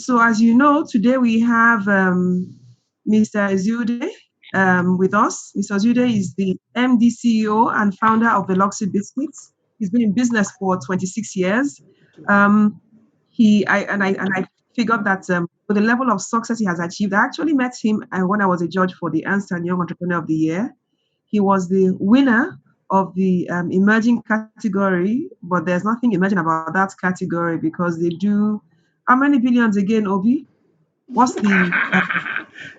So as you know, today we have Mr. Ezeude with us. Mr. Ezeude is the MD, CEO, and founder of Beloxxi Biscuits. He's been in business for 26 years. Um, I figured that with the level of success he has achieved, I actually met him when I was a judge for the Ernst and Young Entrepreneur of the Year. He was the winner of the emerging category, but there's nothing emerging about that category because they do how many billions again, Obi? What's the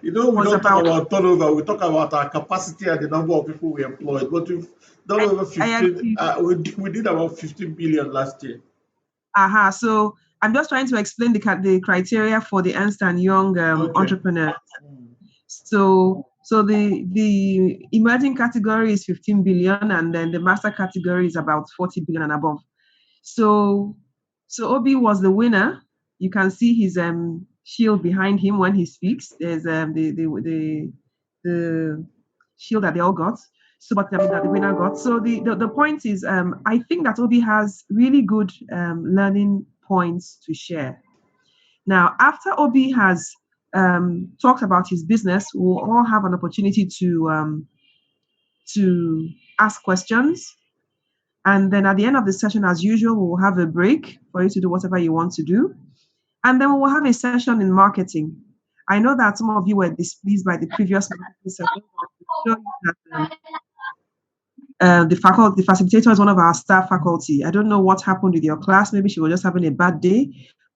We was don't talk about about turnover. We talk about our capacity and the number of people we employed. But we've done over I 15. agree. We did about 15 billion last year. So I'm just trying to explain the criteria for the Ernst and Young Okay. entrepreneur. Mm. So the emerging category is 15 billion, and then the master category is about 40 billion and above. So so Obi was the winner. You can see his shield behind him when he speaks. There's the shield that they all got. So but I mean that the winner got. So the point is I think that Obi has really good learning points to share. Now after Obi has talked about his business, we'll all have an opportunity to ask questions, and then at the end of the session, as usual, we'll have a break for you to do whatever you want to do. And then we will have a session in marketing. I know that some of you were displeased by the previous marketing session. But to show you that the facilitator is one of our staff faculty. I don't know what happened with your class. Maybe she was just having a bad day.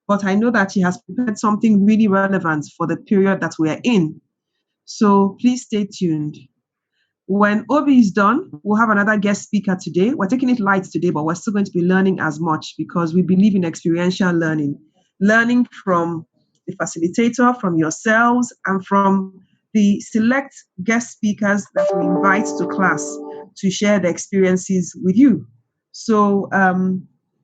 But I know that she has prepared something really relevant for the period that we are in. So please stay tuned. When Obi is done, we'll have another guest speaker today. We're taking it light today, but we're still going to be learning as much because we believe in experiential learning. Learning from the facilitator, from yourselves, and from the select guest speakers that we invite to class to share their experiences with you. So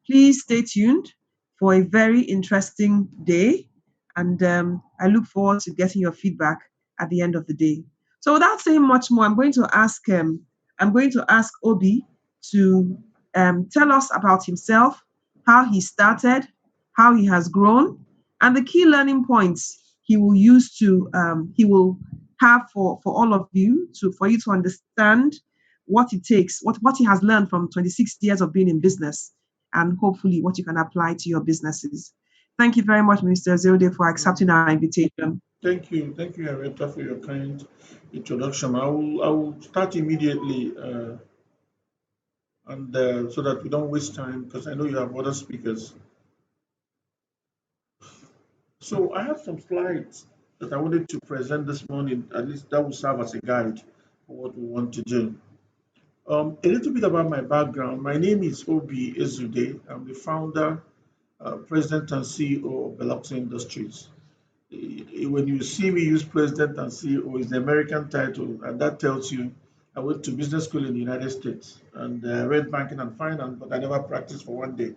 please stay tuned for a very interesting day. And I look forward to getting your feedback at the end of the day. So without saying much more, I'm going to ask Obi to tell us about himself, how he started, how he has grown, and the key learning points he will have for all of you for you to understand what it takes, what he has learned from 26 years of being in business, and hopefully what you can apply to your businesses. Thank you very much, Mr. Zilde, for accepting our invitation. Thank you, Henrietta, for your kind introduction. I will start immediately, and so that we don't waste time, because I know you have other speakers. So I have some slides that I wanted to present this morning. At least that will serve as a guide for what we want to do. A little bit about my background. My name is Obi Ezeude. I'm the founder, president, and CEO of Beloxxi Industries. When you see me use president and CEO, it's the American title, and that tells you I went to business school in the United States and read banking and finance, but I never practiced for one day.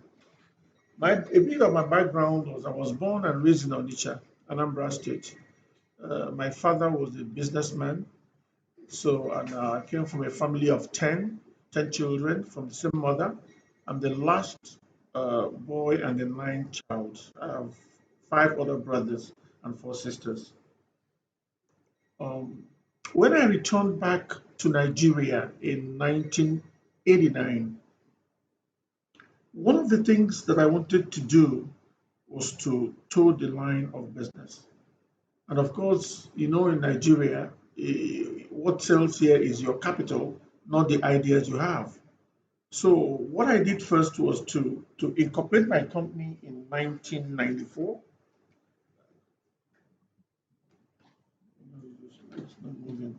A bit of my background was I was born and raised in Onitsha, Anambra State. My father was a businessman, so and I came from a family of 10 children from the same mother. I'm the last boy and the ninth child. I have five other brothers and four sisters. Um, when I returned back to Nigeria in 1989, one of the things that I wanted to do was to toe the line of business. And of course, in Nigeria, what sells here is your capital, not the ideas you have. So what I did first was to incorporate my company in 1994. It's not moving.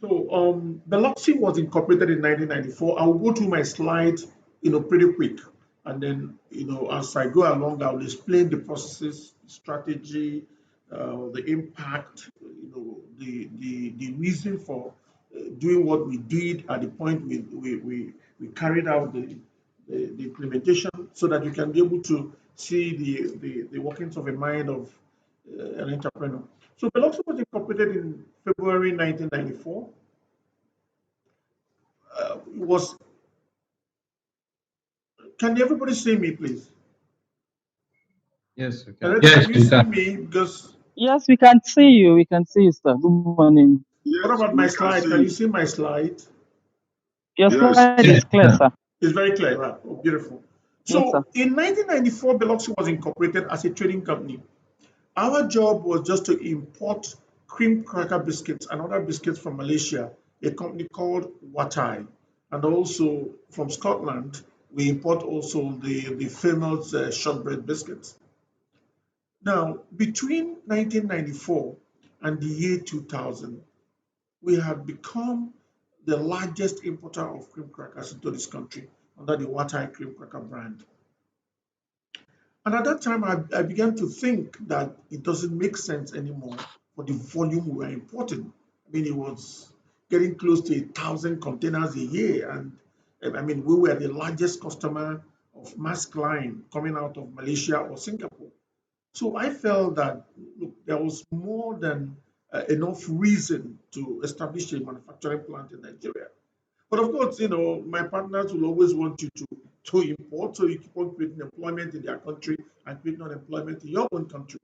So Beloxxi was incorporated in 1994. I'll go through my slides, pretty quick, and then as I go along, I'll explain the processes, strategy, the impact, the reason for doing what we did at the point we carried out the implementation, so that you can be able to see the workings of a mind of an entrepreneur. So Beloxxi was incorporated in February 1994. Was Can everybody see me, please? Yes, we can. Already, can Yes, you we see can. me? Because Yes, we can see you. We can see you, sir. Good morning. what Yes, about my we can slide? see Can you you. see my slide? Your Yes. slide Yes, is we clear, can. sir. It's very clear, right? Oh, beautiful. Yes, sir. So in 1994, Beloxxi was incorporated as a trading company. Our job was just to import cream cracker biscuits and other biscuits from Malaysia, a company called Watai. And also from Scotland, we import also the famous shortbread biscuits. Now, between 1994 and the year 2000, we had become the largest importer of cream crackers into this country under the Watai cream cracker brand. And at that time, I began to think that it doesn't make sense anymore for the volume we were importing. I mean, it was getting close to 1,000 containers a year. And I mean, we were the largest customer of Mask Line coming out of Malaysia or Singapore. So I felt that look, there was more than enough reason to establish a manufacturing plant in Nigeria. But of course, my partners will always want you to import, so you keep on creating employment in their country and creating unemployment in your own country.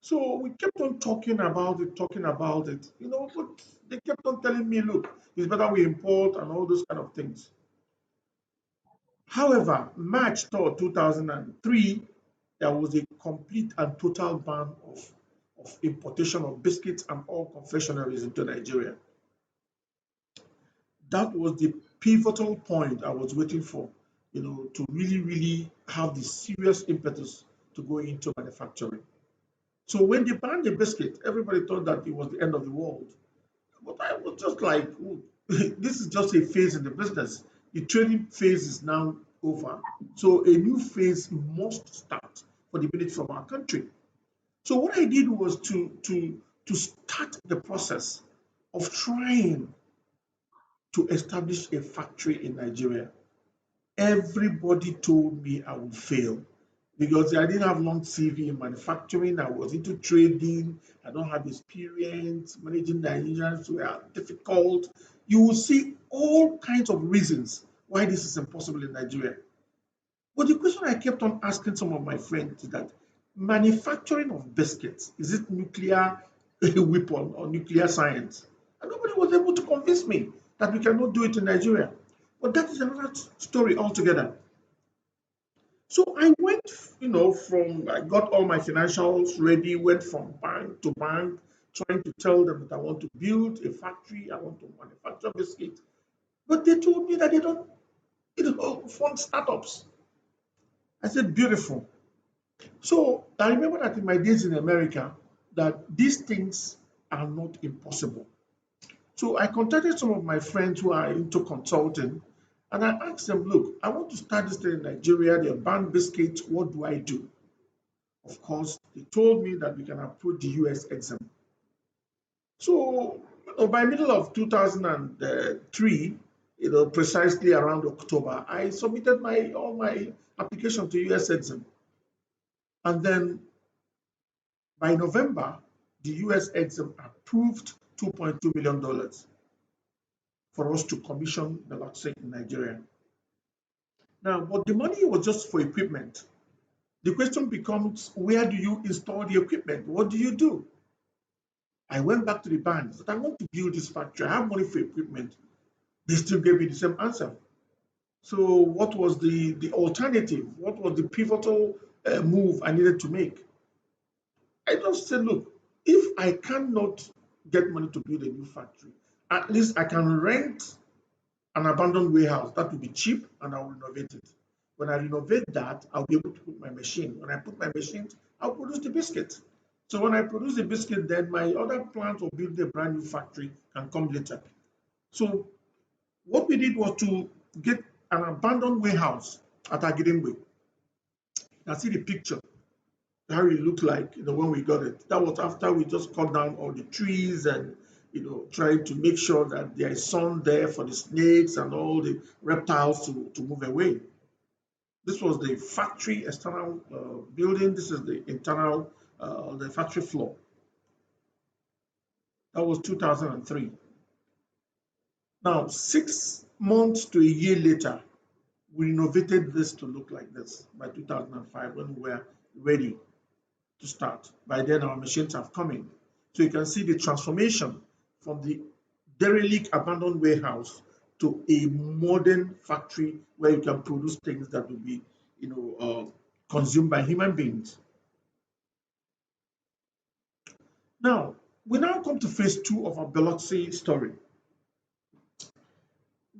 So we kept on talking about it, but they kept on telling me, look, it's better we import and all those kind of things. However, March 3rd, 2003, there was a complete and total ban of importation of biscuits and all confectionaries into Nigeria. That was the pivotal point I was waiting for, to really, really have the serious impetus to go into manufacturing. So when they banned the biscuit, everybody thought that it was the end of the world. But I was just like, "Oh, this is just a phase in the business. The trading phase is now over. So a new phase must start for the minute from our country." So what I did was to start the process of trying to establish a factory in Nigeria. Everybody told me I would fail because I didn't have long CV in manufacturing. I was into trading. I don't have experience. Managing the Nigerians were difficult. You will see all kinds of reasons why this is impossible in Nigeria. But the question I kept on asking some of my friends is that manufacturing of biscuits, is it nuclear weapon or nuclear science? And nobody was able to convince me that we cannot do it in Nigeria. But that is another story altogether. So I went, I got all my financials ready, went from bank to bank, trying to tell them that I want to build a factory, I want to manufacture biscuits. But they told me that they don't, fund startups. I said, beautiful. So I remember that in my days in America, that these things are not impossible. So I contacted some of my friends who are into consulting, and I asked them, look, I want to start this thing in Nigeria. They're banned biscuits. What do I do? Of course, they told me that we can approach the US exam. So by middle of 2003, precisely around October, I submitted all my application to US exam. And then by November, the US exam approved $2.2 million for us to commission the Beloxxi in Nigeria. Now, but the money was just for equipment. The question becomes, where do you install the equipment? What do you do? I went back to the bank, but I want to build this factory. I have money for equipment. They still gave me the same answer. So what was the alternative? What was the pivotal move I needed to make? I just said, look, if I cannot get money to build a new factory, at least I can rent an abandoned warehouse. That will be cheap and I'll renovate it. When I renovate that, I'll be able to put my machine. When I put my machine, I'll produce the biscuit. So when I produce the biscuit, then my other plans of building a brand new factory can come later. So what we did was to get an abandoned warehouse at Agidingwe. You see the picture, how it looked like, when we got it. That was after we just cut down all the trees and, trying to make sure that there is sun there for the snakes and all the reptiles to move away. This was the factory external building. This is the internal, the factory floor. That was 2003. Now, 6 months to a year later, we renovated this to look like this by 2005 when we were ready. to start. By then, our machines have come in. So you can see the transformation from the derelict abandoned warehouse to a modern factory where you can produce things that will be, consumed by human beings. Now, we now come to phase two of our Beloxxi story.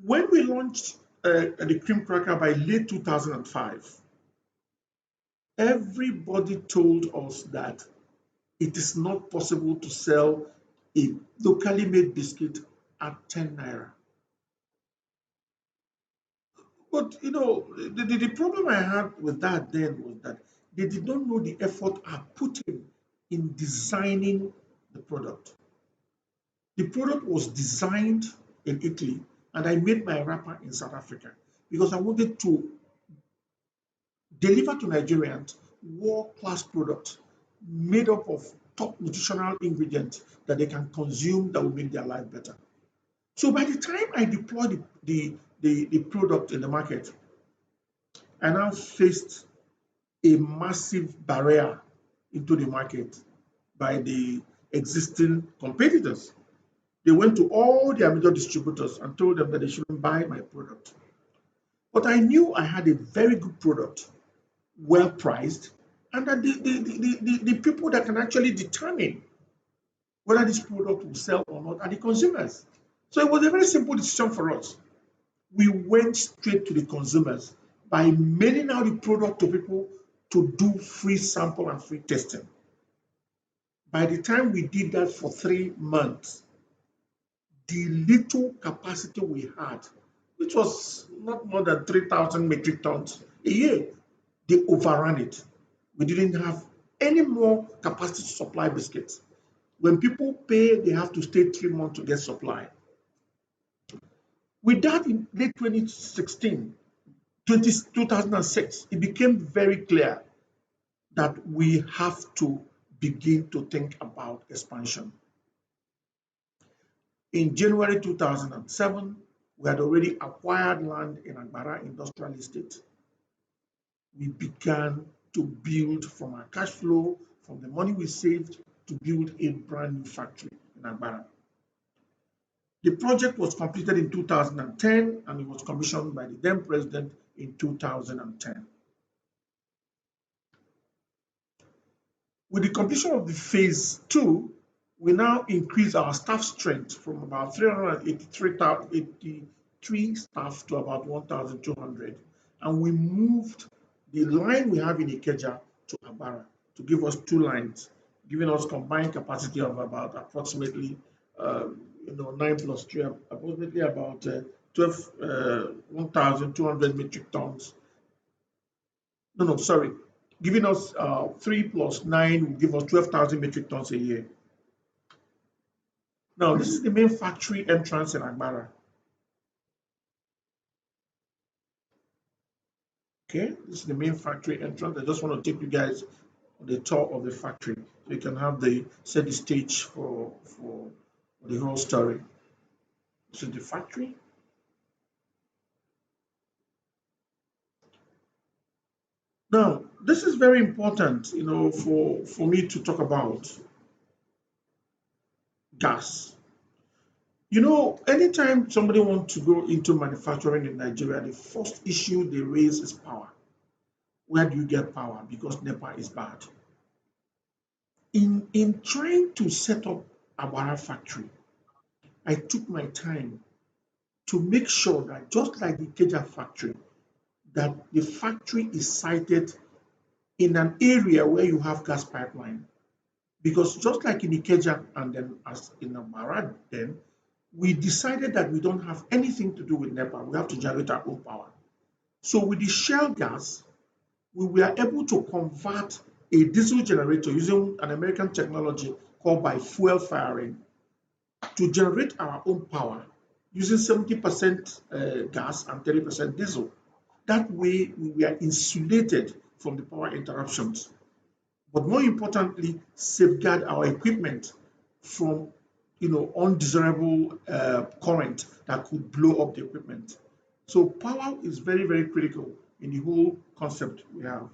When we launched the cream cracker by late 2005, everybody told us that it is not possible to sell a locally made biscuit at 10 naira. But the problem I had with that then was that they did not know the effort I put in designing the product. The product was designed in Italy, and I made my wrapper in South Africa because I wanted to deliver to Nigerians world-class products made up of top nutritional ingredients that they can consume that will make their life better. So by the time I deployed the product in the market, I now faced a massive barrier into the market by the existing competitors. They went to all their major distributors and told them that they shouldn't buy my product. But I knew I had a very good product, well priced, and that the people that can actually determine whether this product will sell or not are the consumers. So it was a very simple decision for us. We went straight to the consumers by mailing out the product to people to do free sample and free testing. By the time we did that for 3 months, the little capacity we had, which was not more than 3,000 metric tons a year, they overran it. We didn't have any more capacity to supply biscuits. When people pay, they have to stay 3 months to get supply. With that, in late 2006, it became very clear that we have to begin to think about expansion. In January 2007, we had already acquired land in Agbara Industrial Estate. We began to build from our cash flow, from the money we saved, to build a brand new factory in Agbara. The project was completed in 2010 and it was commissioned by the then president in 2010. With the completion of the phase two, we now increase our staff strength from about 383 staff to about 1,200. And we moved the line we have in Ikeja to Agbara to give us 2 lines, giving us combined capacity of about approximately 9 plus 3, approximately about 1,200 metric tons. Sorry. Giving us 3 plus 9 will give us 12,000 metric tons a year. Now, this is the main factory entrance in Agbara. Okay, this is the main factory entrance. I just want to take you guys on the tour of the factory so you can have set the stage for the whole story. This is the factory. Now, this is very important, for me to talk about gas. Anytime somebody wants to go into manufacturing in Nigeria, the first issue they raise is power. Where do you get power? Because NEPA is bad. In trying to set up Agbara factory, I took my time to make sure that just like the Ikeja factory, that the factory is sited in an area where you have gas pipeline. Because just like in Ikeja and then as in Agbara then, we decided that we don't have anything to do with NEPA. We have to generate our own power. So with the shale gas, we were able to convert a diesel generator using an American technology called by fuel firing to generate our own power using 70% gas and 30% diesel. That way, we were insulated from the power interruptions. But more importantly, safeguard our equipment from undesirable current that could blow up the equipment. So power is very, very critical in the whole concept we have.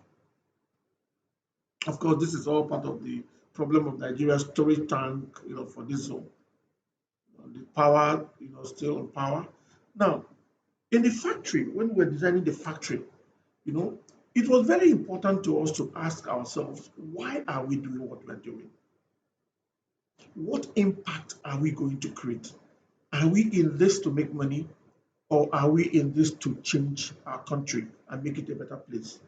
Of course, this is all part of the problem of Nigeria's storage tank, for diesel. The power, still on power. Now, in the factory, when we were designing the factory, you know, it was very important to us to ask ourselves, why are we doing what we're doing? What impact are we going to create? Are we in this to make money, or are we in this to change our country and make it a better place?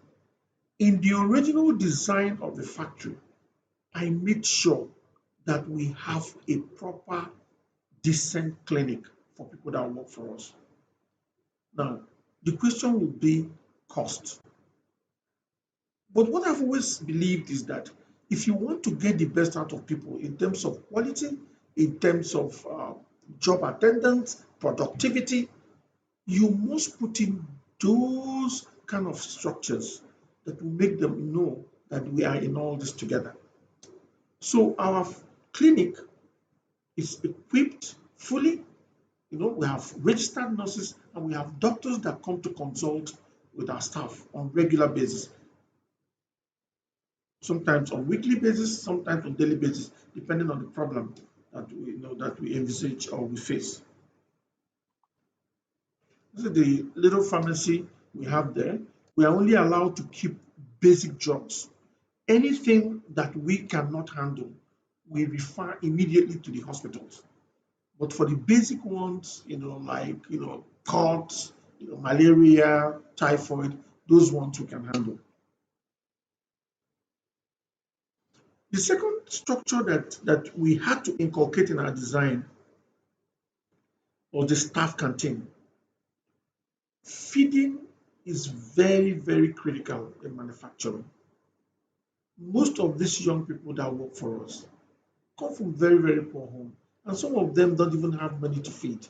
In the original design of the factory, I made sure that we have a proper, decent clinic for people that work for us. Now, the question will be cost. But what I've always believed is that if you want to get the best out of people in terms of quality, in terms of job attendance, productivity, you must put in those kind of structures that will make them know that we are in all this together. So our clinic is equipped fully. We have registered nurses and we have doctors that come to consult with our staff on regular basis, sometimes on weekly basis, sometimes on daily basis, depending on the problem that we envisage or we face. This is the little pharmacy we have there. We are only allowed to keep basic drugs. Anything that we cannot handle, we refer immediately to the hospitals. But for the basic ones, like colds, malaria, typhoid, those ones we can handle. The second structure that we had to inculcate in our design was the staff canteen. Feeding is very, very critical in manufacturing. Most of these young people that work for us come from very, very poor homes, and some of them don't even have money to feed.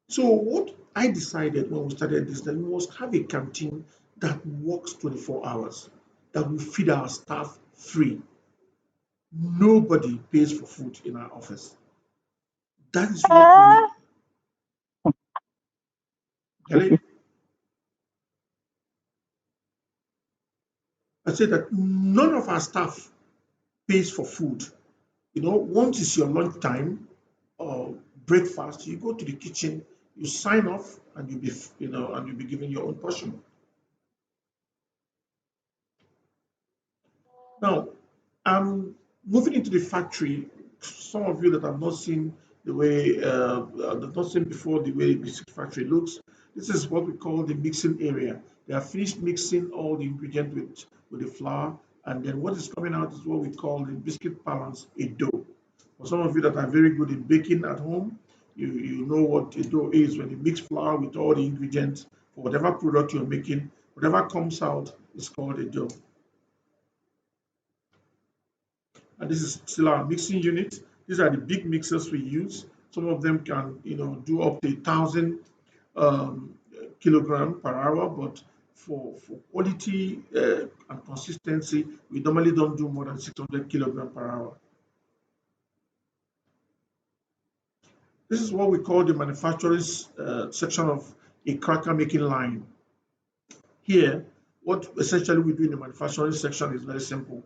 So what I decided when we started this, that we must have a canteen that works 24 hours, that will feed our staff free. Nobody pays for food in our office. That is what we, Kelly, I say that none of our staff pays for food. Once it's your lunch time or breakfast, you go to the kitchen, you sign off, and you'll be given your own portion. Now, I'm moving into the factory. Some of you that have not seen the way, that not seen before the way the biscuit factory looks, this is what we call the mixing area. They have finished mixing all the ingredients with the flour, and then what is coming out is what we call the biscuit balance, a dough. For some of you that are very good in baking at home, you know what a dough is. When you mix flour with all the ingredients for whatever product you're making, whatever comes out is called a dough. And this is still our mixing unit. These are the big mixers we use. Some of them can, do up to 1,000 kilogram per hour, but for quality and consistency, we normally don't do more than 600 kilogram per hour. This is what we call the manufacturing section of a cracker making line. Here, what essentially we do in the manufacturing section is very simple.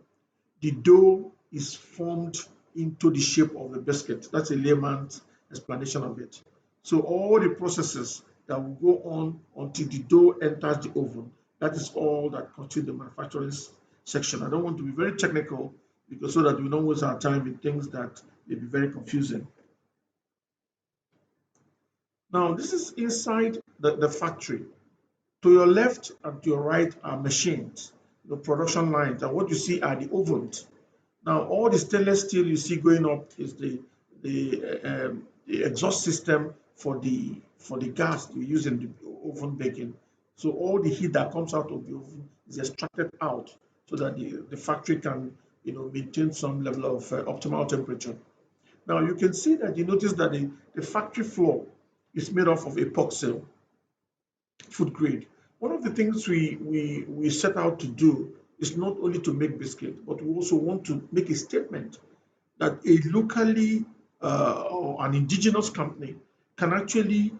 The dough is formed into the shape of the biscuit. That's a layman's explanation of it. So all the processes that will go on until the dough enters the oven, that is all that constitutes the manufacturing section. I don't want to be very technical because so that we don't waste our time in things that may be very confusing. Now, this is inside the factory. To your left and to your right are machines, the production lines, and what you see are the ovens. Now, all the stainless steel you see going up is the exhaust system for the gas we use in the oven baking. So all the heat that comes out of the oven is extracted out so that the factory can maintain some level of optimal temperature. Now you can see that you notice that the factory floor is made up of epoxy food grade. One of the things we set out to do is not only to make biscuit, but we also want to make a statement that a locally or an indigenous company can actually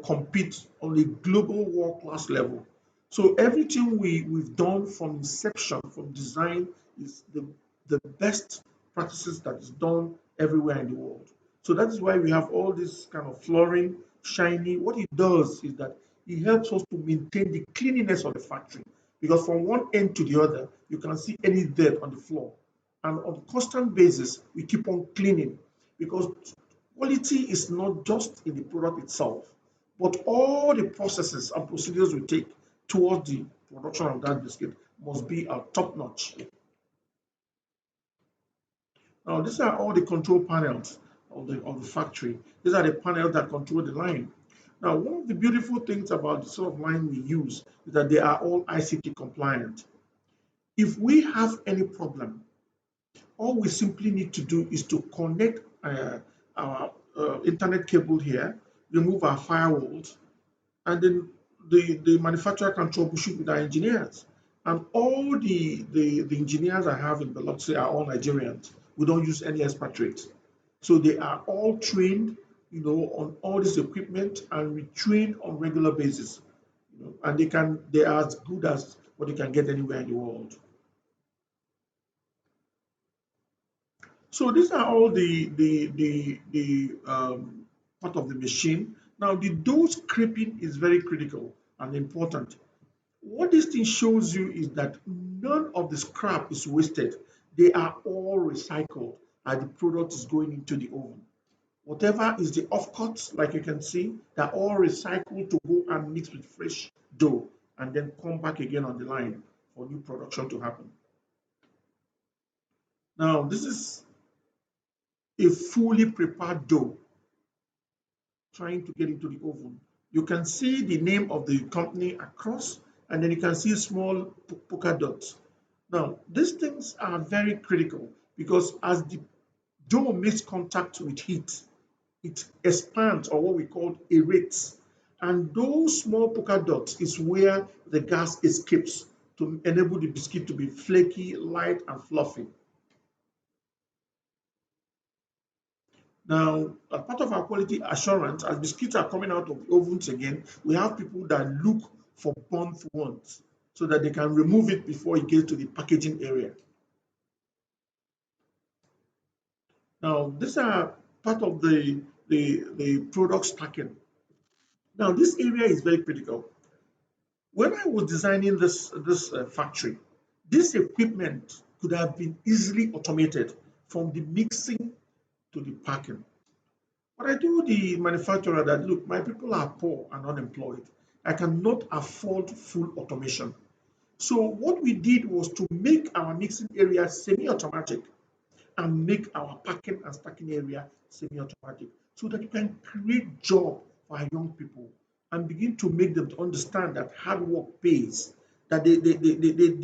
compete on a global world class level. So everything we've done from inception, from design is the best practices that is done everywhere in the world. So that is why we have all this kind of flooring, shiny. What it does is that it helps us to maintain the cleanliness of the factory, because from one end to the other, you can see any dirt on the floor. And on a constant basis, we keep on cleaning, because quality is not just in the product itself, but all the processes and procedures we take towards the production of that biscuit must be top notch. Now, these are all the control panels of the factory. These are the panels that control the line. Now, one of the beautiful things about the sort of line we use is that they are all ICT compliant. If we have any problem, all we simply need to do is to connect our internet cable here, remove our firewalls, and then the manufacturer can troubleshoot with our engineers. And all the engineers I have in Beloxxi are all Nigerians. We don't use any expatriates. So they are all trained, on all this equipment, and we train on regular basis. And they are as good as what you can get anywhere in the world. So these are all the part of the machine. Now the dough scraping is very critical and important. What this thing shows you is that none of the scrap is wasted. They are all recycled and the product is going into the oven. Whatever is the offcuts, like you can see, they're all recycled to go and mix with fresh dough and then come back again on the line for new production to happen. Now, this is a fully prepared dough trying to get into the oven. You can see the name of the company across, and then you can see small polka dots. Now, these things are very critical because as the dough makes contact with heat, it expands, or what we call aerates. And those small polka dots is where the gas escapes to enable the biscuit to be flaky, light, and fluffy. Now, as part of our quality assurance, as biscuits are coming out of the ovens again, we have people that look for burnt ones so that they can remove it before it gets to the packaging area. Now, these are part of the product stacking. Now, this area is very critical. When I was designing this factory, this equipment could have been easily automated from the mixing to the packing. But I told the manufacturer that, look, my people are poor and unemployed. I cannot afford full automation. So what we did was to make our mixing area semi-automatic and make our packing and stacking area semi-automatic so that you can create job for our young people and begin to make them to understand that hard work pays, that they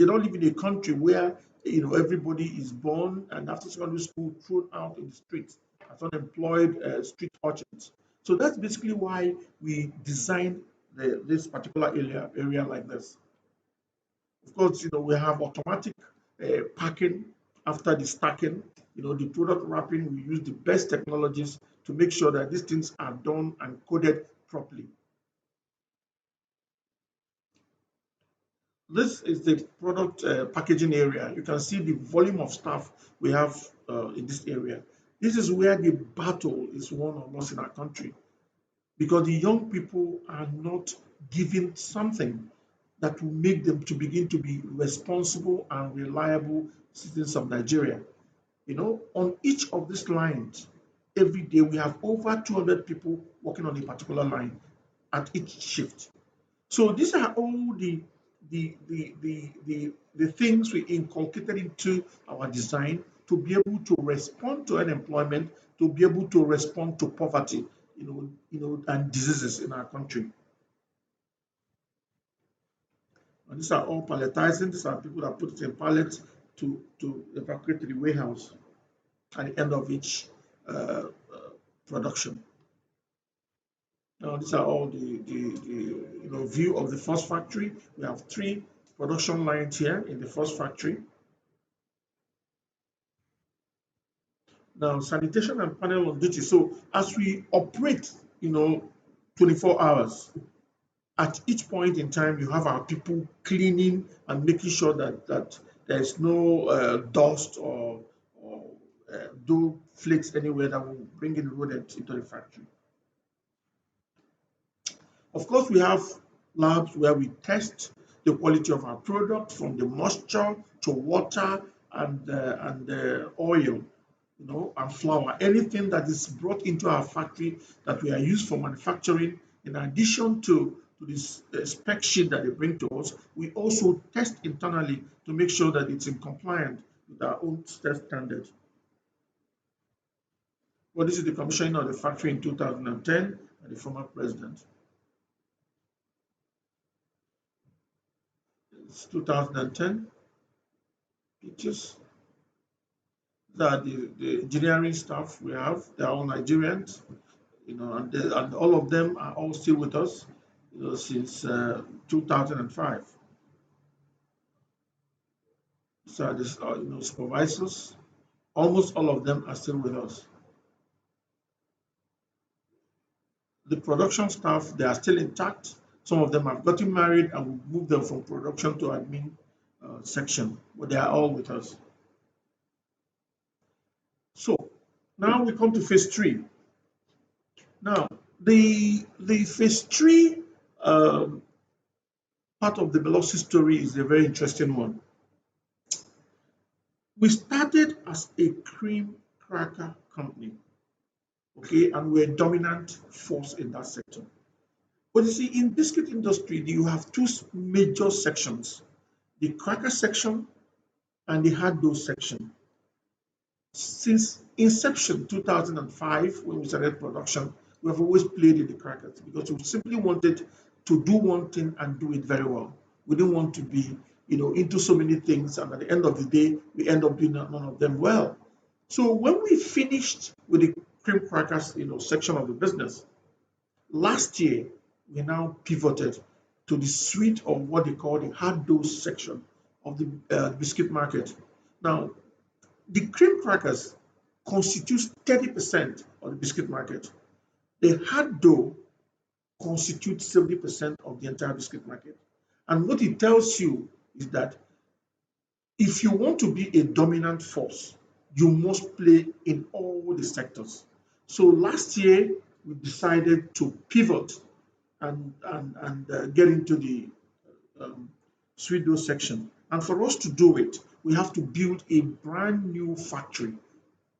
don't live in a country where everybody is born and after secondary school thrown out in the streets as unemployed street urchins. So that's basically why we designed this particular area like this. Of course, we have automatic packing after the stacking. The product wrapping, we use the best technologies to make sure that these things are done and coded properly. This is the product packaging area. You can see the volume of staff we have in this area. This is where the battle is won or lost in our country because the young people are not given something that will make them to begin to be responsible and reliable citizens of Nigeria. On each of these lines, every day we have over 200 people working on a particular line at each shift. So these are all the things we inculcated into our design to be able to respond to unemployment, to be able to respond to poverty, and diseases in our country. And these are all palletizing. These are people that put it in pallets to evacuate to the warehouse at the end of each production. Now, these are all the view of the first factory. We have 3 production lines here in the first factory. Now, sanitation and panel on duty. So as we operate, 24 hours, at each point in time, you have our people cleaning and making sure that there's no dust or dew flakes anywhere that will bring in rodents into the factory. Of course, we have labs where we test the quality of our product from the moisture to water and oil, and flour. Anything that is brought into our factory that we are used for manufacturing, in addition to this spec sheet that they bring to us, we also test internally to make sure that it's in compliance with our own test standards. Well, this is the commissioning of the factory in 2010 by the former president. It's 2010 pictures. That the engineering staff we have, they're all Nigerians, and all of them are all still with us, since 2005. So this, supervisors, almost all of them are still with us. The production staff, they are still intact. Some of them have gotten married and we moved them from production to admin section, but they are all with us. So now we come to phase 3. Now, the phase 3 part of the Beloxxi story is a very interesting one. We started as a cream cracker company, okay, and we're a dominant force in that sector. But you see, in biscuit industry, you have two major sections: the cracker section and the hard dough section. Since inception, 2005, when we started production, we have always played in the crackers because we simply wanted to do one thing and do it very well. We didn't want to be, into so many things, and at the end of the day, we end up doing none of them well. So when we finished with the cream crackers, section of the business, last year we now pivoted to the suite of what they call the hard dough section of the biscuit market. Now, the cream crackers constitutes 30% of the biscuit market. The hard dough constitutes 70% of the entire biscuit market. And what it tells you is that if you want to be a dominant force, you must play in all the sectors. So last year, we decided to pivot and get into the sweet dough section. And for us to do it, we have to build a brand new factory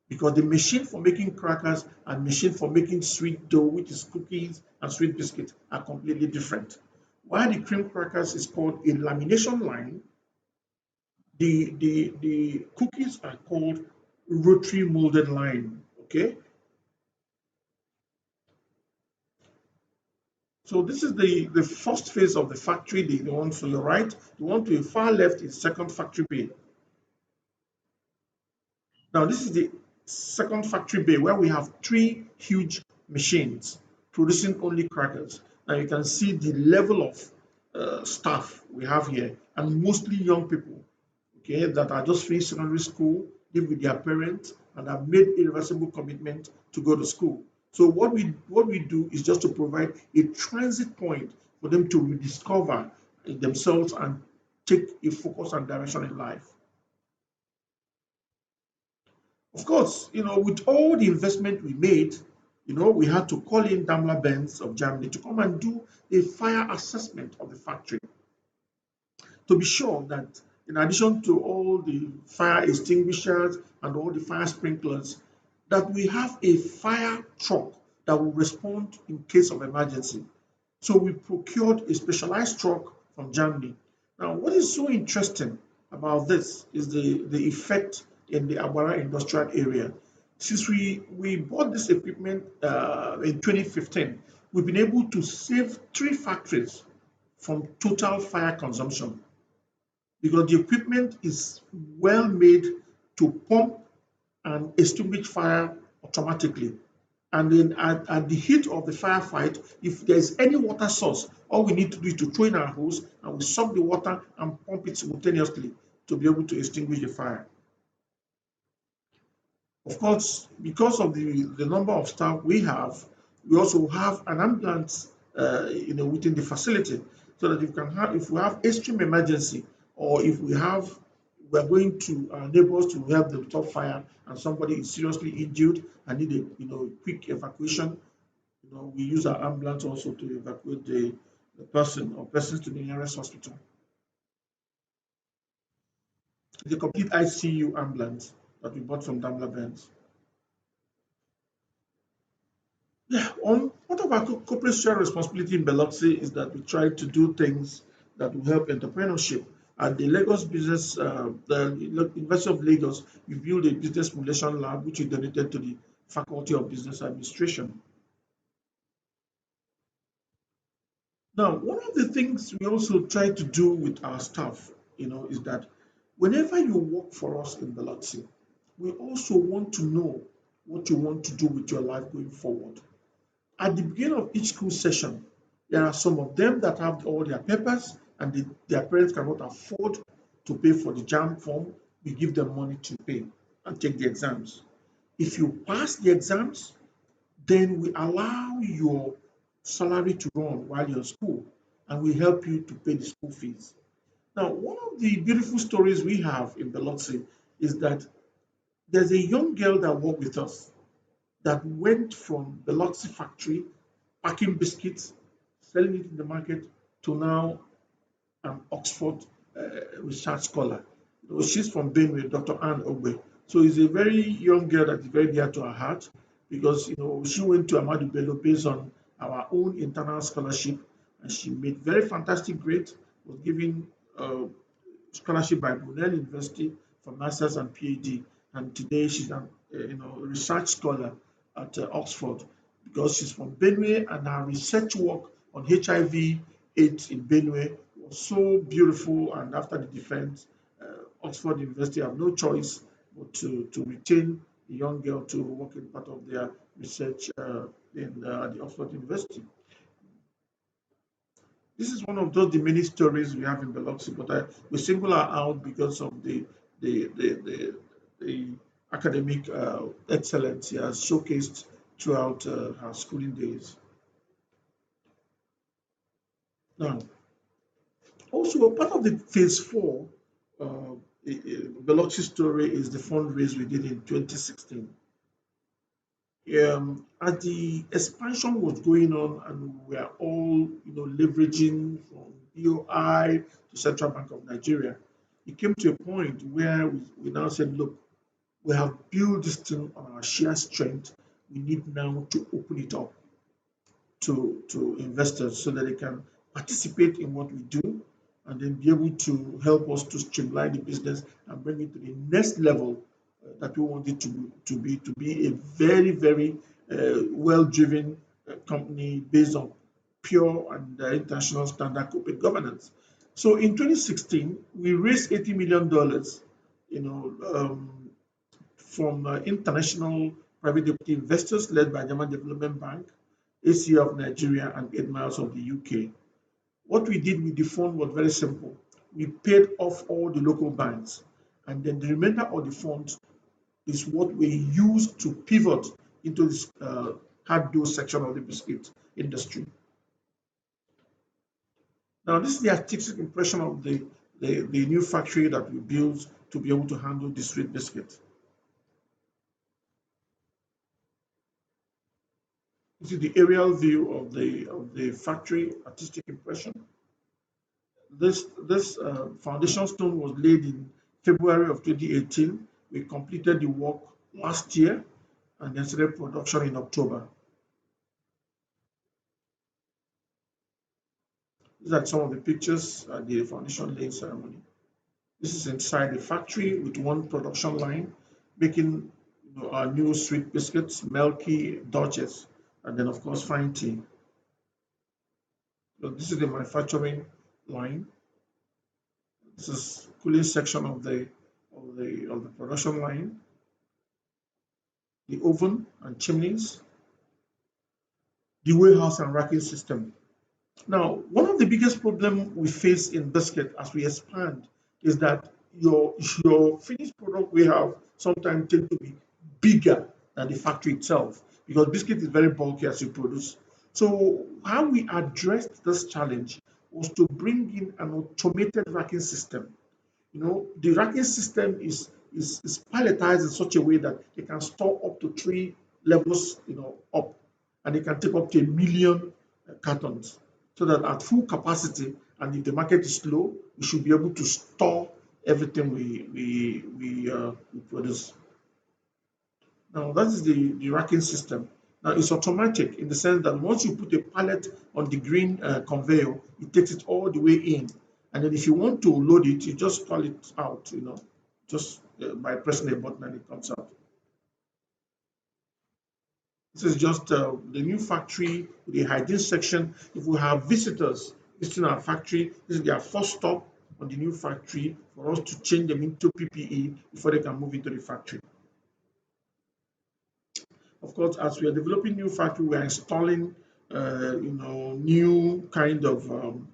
because the machine for making crackers and machine for making sweet dough, which is cookies and sweet biscuits, are completely different. While the cream crackers is called a lamination line, the cookies are called rotary molded line. Okay. So this is the first phase of the factory, the one to your right. The one to your far left is second factory bay. Now this is the second factory bay where we have 3 huge machines producing only crackers. Now you can see the level of staff we have here, and mostly young people, okay, that are just finished secondary school, live with their parents, and have made irreversible commitment to go to school. So what we do is just to provide a transit point for them to rediscover themselves and take a focus and direction in life. Of course, with all the investment we made, we had to call in Daimler-Benz of Germany to come and do a fire assessment of the factory to be sure that in addition to all the fire extinguishers and all the fire sprinklers, that we have a fire truck that will respond in case of emergency. So we procured a specialized truck from Germany. Now, what is so interesting about this is the effect in the Agbara industrial area. Since we bought this equipment in 2015, we've been able to save 3 factories from total fire consumption because the equipment is well made to pump and extinguish fire automatically. And then at the heat of the firefight, if there is any water source, all we need to do is to throw in our hose and we suck the water and pump it simultaneously to be able to extinguish the fire. Of course, because of the number of staff we have, we also have an ambulance within the facility so that if we have extreme emergency or if we have we are going to our neighbors to help them stop fire, and somebody is seriously injured and need a quick evacuation. We use our ambulance also to evacuate the person or persons to the nearest hospital. It's a complete ICU ambulance that we bought from Daimler Benz. Yeah, one of our corporate social responsibility in Beloxxi is that we try to do things that will help entrepreneurship. At the Lagos Business, the University of Lagos, we built a business simulation lab which we donated to the Faculty of Business Administration. Now, one of the things we also try to do with our staff, is that whenever you work for us in Beloxxi, we also want to know what you want to do with your life going forward. At the beginning of each school session, there are some of them that have all their papers and their parents cannot afford to pay for the JAM form. We give them money to pay and take the exams. If you pass the exams, then we allow your salary to run while you're in school and we help you to pay the school fees. Now, one of the beautiful stories we have in Beloxxi is that there's a young girl that worked with us that went from the Beloxxi factory, packing biscuits, selling it in the market, to now an Oxford research scholar. She's from Benue, Dr. Anne Ogbe. So it's a very young girl that is very dear to her heart because she went to Amadu Bello based on our own internal scholarship, and she made very fantastic grades. Was given scholarship by Brunel University for masters and PhD, and today she's a research scholar at Oxford because she's from Benue, and her research work on HIV/AIDS in Benue was so beautiful. And after the defense, Oxford University have no choice but to retain the young girl to work in part of their research in the Oxford University. This is one of those the many stories we have in Beloxxi, but we single her out because of the academic excellence she has showcased throughout her schooling days. Now, also part of the phase four Beloxxi story is the fundraise we did in 2016. As the expansion was going on and we were all leveraging from BOI to Central Bank of Nigeria, it came to a point where we now said, look, we have built this thing on our sheer strength. We need now to open it up to investors so that they can participate in what we do and then be able to help us to streamline the business and bring it to the next level that we want it to be a very, very well-driven company based on pure and international standard corporate governance. So in 2016, we raised $80 million, from international private equity investors led by German Development Bank, ACA of Nigeria, and 8 Miles of the UK. What we did with the fund was very simple. We paid off all the local banks, and then the remainder of the funds is what we use to pivot into this hard dough section of the biscuit industry. Now, this is the artistic impression of the new factory that we built to be able to handle the sweet biscuit. This is the aerial view of the factory artistic impression. This foundation stone was laid in February of 2018. We completed the work last year and then started production in October. These are some of the pictures at the foundation laying ceremony. This is inside the factory with one production line, making our new sweet biscuits, Milky, Duchess, and then of course fine tea. So this is the manufacturing line. This is cooling section of the production line, the oven and chimneys, the warehouse and racking system. Now, one of the biggest problems we face in biscuit as we expand is that your finished product we have sometimes tend to be bigger than the factory itself because biscuit is very bulky as you produce. So how we addressed this challenge was to bring in an automated racking system The racking system is palletized in such a way that it can store up to 3 levels, up, and it can take up to 1 million cartons. So that at full capacity, and if the market is low, we should be able to store everything we produce. Now that is the racking system. Now it's automatic in the sense that once you put a pallet on the green conveyor, it takes it all the way in, and then if you want to load it, you just pull it out, just by pressing a button and it comes out. This is just the new factory, the hygiene section. If we have visitors visiting our factory, this is their first stop on the new factory for us to change them into PPE before they can move into the factory. Of course, as we are developing new factory, we are installing, new kind of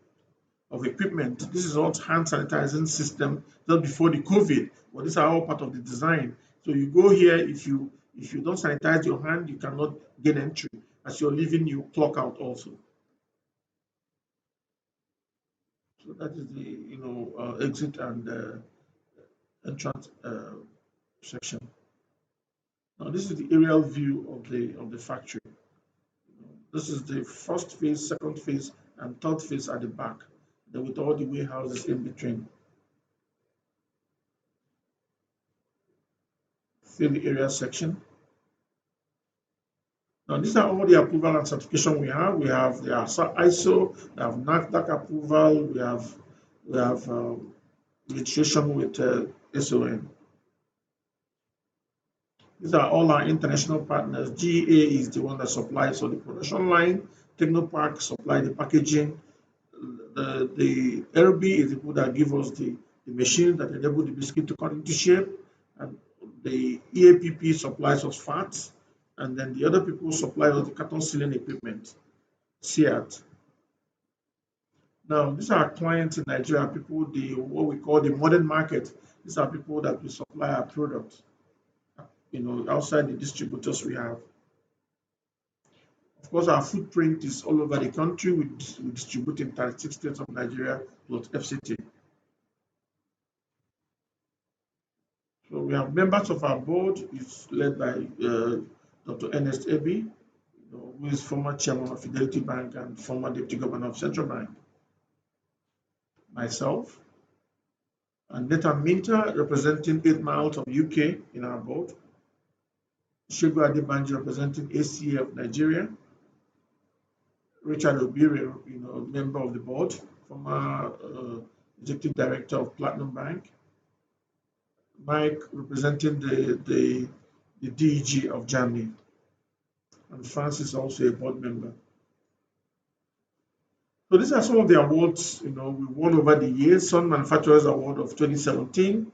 equipment. This is not hand sanitizing system just before the COVID, but these are all part of the design. So you go here, if you don't sanitize your hand, you cannot gain entry. As you're leaving, you clock out also. So that is the exit and entrance section. Now this is the aerial view of the factory. This is the first phase, second phase, and third phase at the back, then with all the warehouses in between. See the area section. Now these are all the approval and certification we have. We have the ISO, we have NAFDAC approval, we have registration with SON. These are all our international partners. GA is the one that supplies on the production line. Technopark supply the packaging. The LB is the people that give us the machine that enable the biscuit to cut into shape. And the EAPP supplies us fats. And then the other people supply us the carton sealing equipment, SEAT. Now, these are clients in Nigeria, people, what we call the modern market. These are people that we supply our products, outside the distributors we have. Of course, our footprint is all over the country. We distribute in 36 states of Nigeria plus FCT. So we have members of our board. It's led by Dr. Ernest Ebi, who is former chairman of Fidelity Bank and former deputy governor of Central Bank. Myself, and Nathan Minter, representing 8 Miles of UK in our board. Shego Adebanji, representing ACA of Nigeria. Richard Obire, member of the board, former executive director of Platinum Bank. Mike, representing the DEG of Germany. And Francis, also a board member. So these are some of the awards we won over the years. Sun Manufacturers Award of 2017,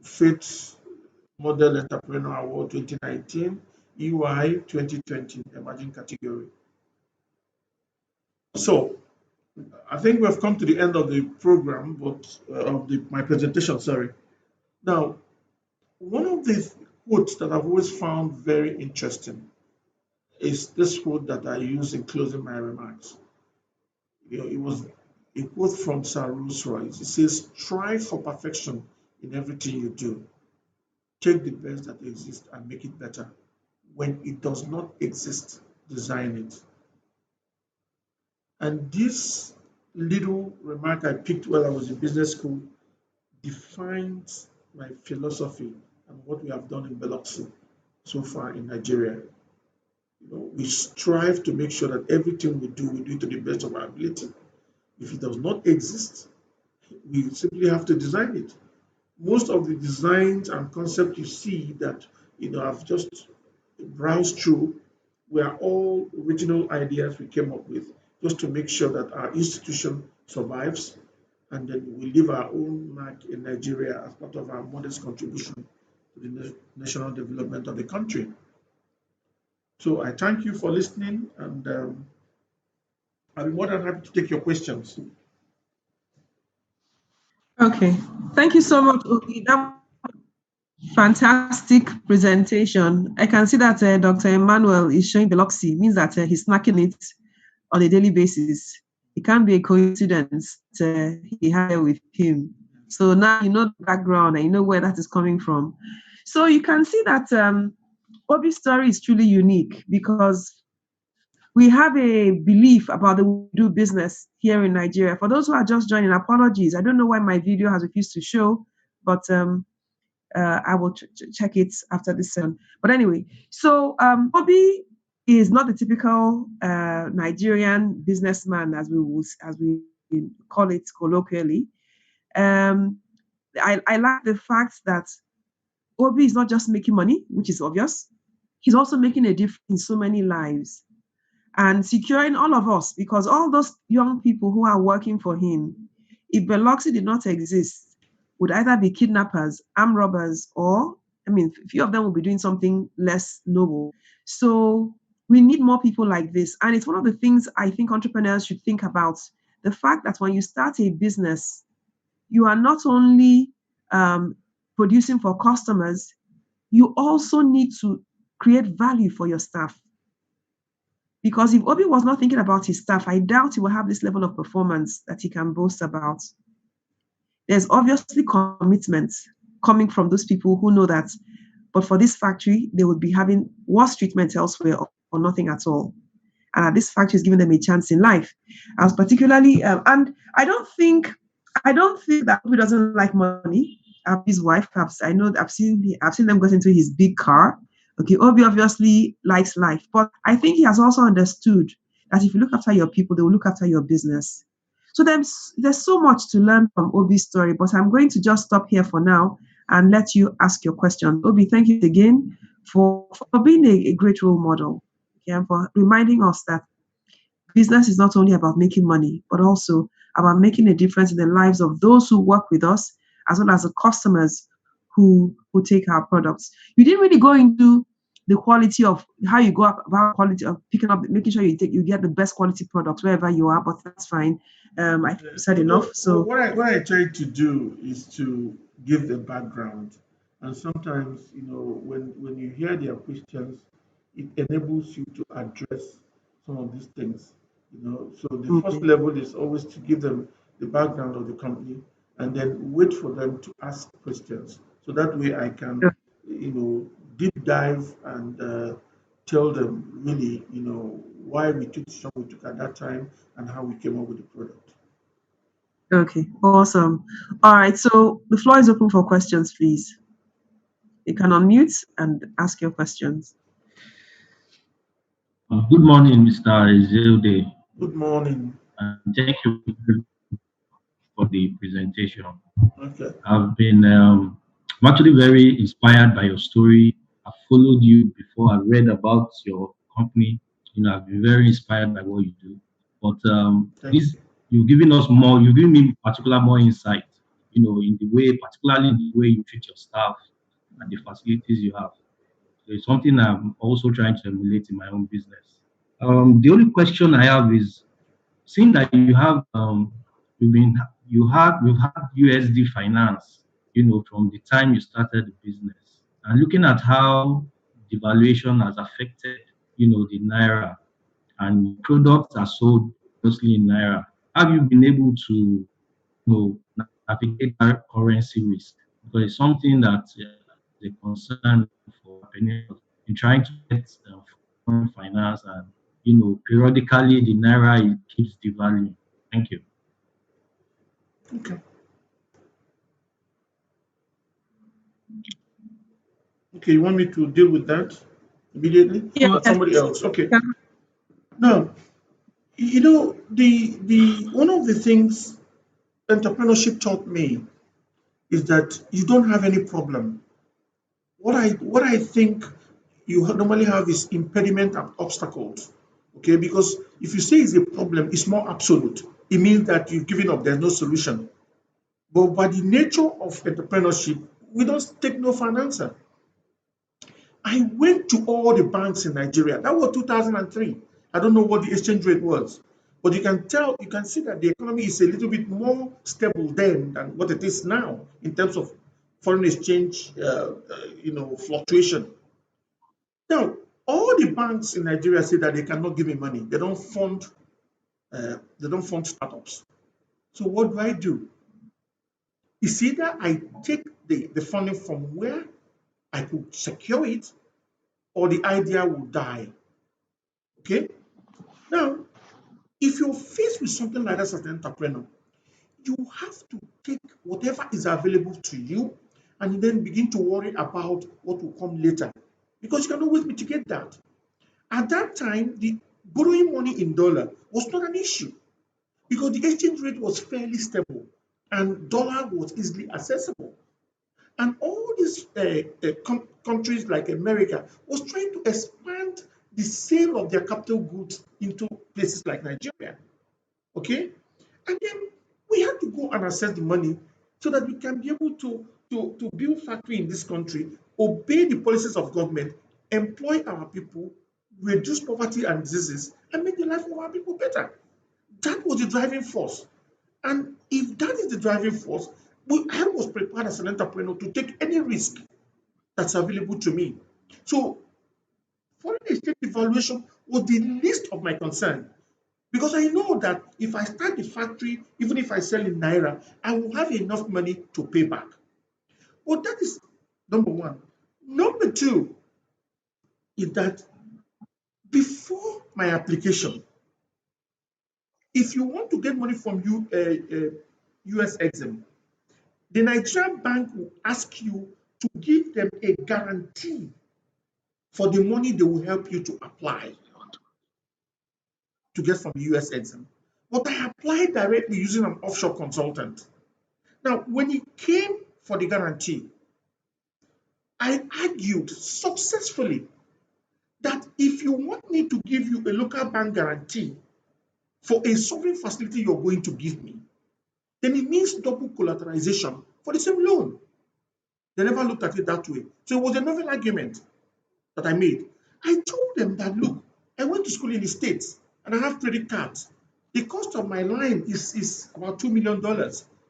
Faith Model Entrepreneur Award 2019, EY 2020 Emerging Category. So I think we've come to the end of the program, but my presentation. Sorry. Now, one of the quotes that I've always found very interesting is this quote that I use in closing my remarks. It was a quote from Sir Rolls-Royce. It says, "Strive for perfection in everything you do. Take the best that exists and make it better. When it does not exist, design it." And this little remark I picked while I was in business school defines my philosophy and what we have done in Beloxxi so far in Nigeria. We strive to make sure that everything we do to the best of our ability. If it does not exist, we simply have to design it. Most of the designs and concepts you see that I've just browsed through were all original ideas we came up with just to make sure that our institution survives, and then we leave our own mark in Nigeria as part of our modest contribution to the national development of the country. So I thank you for listening, and I'll be more than happy to take your questions. Okay, thank you so much, Obi. That fantastic presentation. I can see that Dr. Emmanuel is showing Beloxxi, means that he's snacking it on a daily basis. It can't be a coincidence he had it with him. So now you know the background and you know where that is coming from. So you can see that Obi's story is truly unique because we have a belief about the way we do business here in Nigeria. For those who are just joining, apologies. I don't know why my video has refused to show, but I will check it after this session. But anyway, so Obi is not the typical Nigerian businessman, as we call it colloquially. Um, I like the fact that Obi is not just making money, which is obvious. He's also making a difference in so many lives and securing all of us because all those young people who are working for him, if Beloxxi did not exist, would either be kidnappers, armed robbers, or I mean, a few of them will be doing something less noble. So we need more people like this. And it's one of the things I think entrepreneurs should think about. The fact that when you start a business, you are not only um, producing for customers, you also need to create value for your staff. Because if Obi was not thinking about his staff, I doubt he will have this level of performance that he can boast about. There's obviously commitment coming from those people who know that, but for this factory, they would be having worse treatment elsewhere or nothing at all. And this factory is giving them a chance in life. I was particularly, and I don't think that Obi doesn't like money. His wife, perhaps I know I've seen them get into his big car. Okay, Obi obviously likes life, but I think he has also understood that if you look after your people, they will look after your business. So there's so much to learn from Obi's story, but I'm going to just stop here for now and let you ask your question. Obi, thank you again for being a great role model, okay, and for reminding us that business is not only about making money, but also about making a difference in the lives of those who work with us, as well as the customers who take our products. You didn't really go into the quality of how you go up about quality of picking up, making sure you get the best quality products wherever you are, but that's fine. I think you said enough. Although So what I try to do is to give the background, and sometimes when you hear their questions, it enables you to address some of these things. So the first okay. level is always to give them the background of the company, and then wait for them to ask questions. So that way I can deep dive and tell them really why we took the shot we took at that time and how we came up with the product. Okay, awesome. All right, so the floor is open for questions, please. You can unmute and ask your questions. Good morning, Mr. Ezeude, Good morning. and thank you for the presentation. Okay. I've been I'm actually very inspired by your story. I followed you before I read about your company. I've been very inspired by what you do. But Thank this you. you've given me particular more insight, in the way, particularly in the way you treat your staff and the facilities you have. So it's something I'm also trying to emulate in my own business. The only question I have is, seeing that you've been you've had USD finance, from the time you started the business, and looking at how devaluation has affected, the naira, and products are sold mostly in naira. Have you been able to, navigate that currency risk? Because it's something that is a concern for entrepreneurs in trying to get foreign finance, and periodically the naira keeps devaluing. Thank you. Okay. Okay. You want me to deal with that immediately, or Yes. somebody else? Okay. Now, the one of the things entrepreneurship taught me is that you don't have any problem. What I think you normally have is impediment and obstacles. Okay, because if you say it's a problem, it's more absolute. It means that you've given up. There's no solution. But by the nature of entrepreneurship, we don't take no for an answer. I went to all the banks in Nigeria. That was 2003. I don't know what the exchange rate was, but you can see that the economy is a little bit more stable then than what it is now in terms of foreign exchange, fluctuation. Now, all the banks in Nigeria say that they cannot give me money. They don't fund. They don't fund startups. So what do? It's either I take the funding from where I could secure it, or the idea will die. Okay? Now, if you're faced with something like that as an entrepreneur, you have to take whatever is available to you and then begin to worry about what will come later, because you can always mitigate that. At that time, the borrowing money in dollar was not an issue because the exchange rate was fairly stable and dollar was easily accessible. And all these countries like America was trying to expand the sale of their capital goods into places like Nigeria. Okay? And then we had to go and access the money so that we can be able to build factory in this country, obey the policies of government, employ our people, reduce poverty and diseases, and make the life of our people better. That was the driving force. And if that is the driving force, I was prepared as an entrepreneur to take any risk that's available to me. So foreign exchange devaluation was the least of my concern, because I know that if I start the factory, even if I sell in Naira, I will have enough money to pay back. Well, that is number one. Number two is that before my application, if you want to get money from US Exim, the Nigerian bank will ask you to give them a guarantee for the money they will help you to apply to get from the US Exim. But I applied directly using an offshore consultant. Now, when it came for the guarantee, I argued successfully that if you want me to give you a local bank guarantee for a sovereign facility you're going to give me, then it means double collateralization for the same loan. They never looked at it that way. So it was a novel argument that I made. I told them that, look, I went to school in the States and I have credit cards. The cost of my line is about $2 million.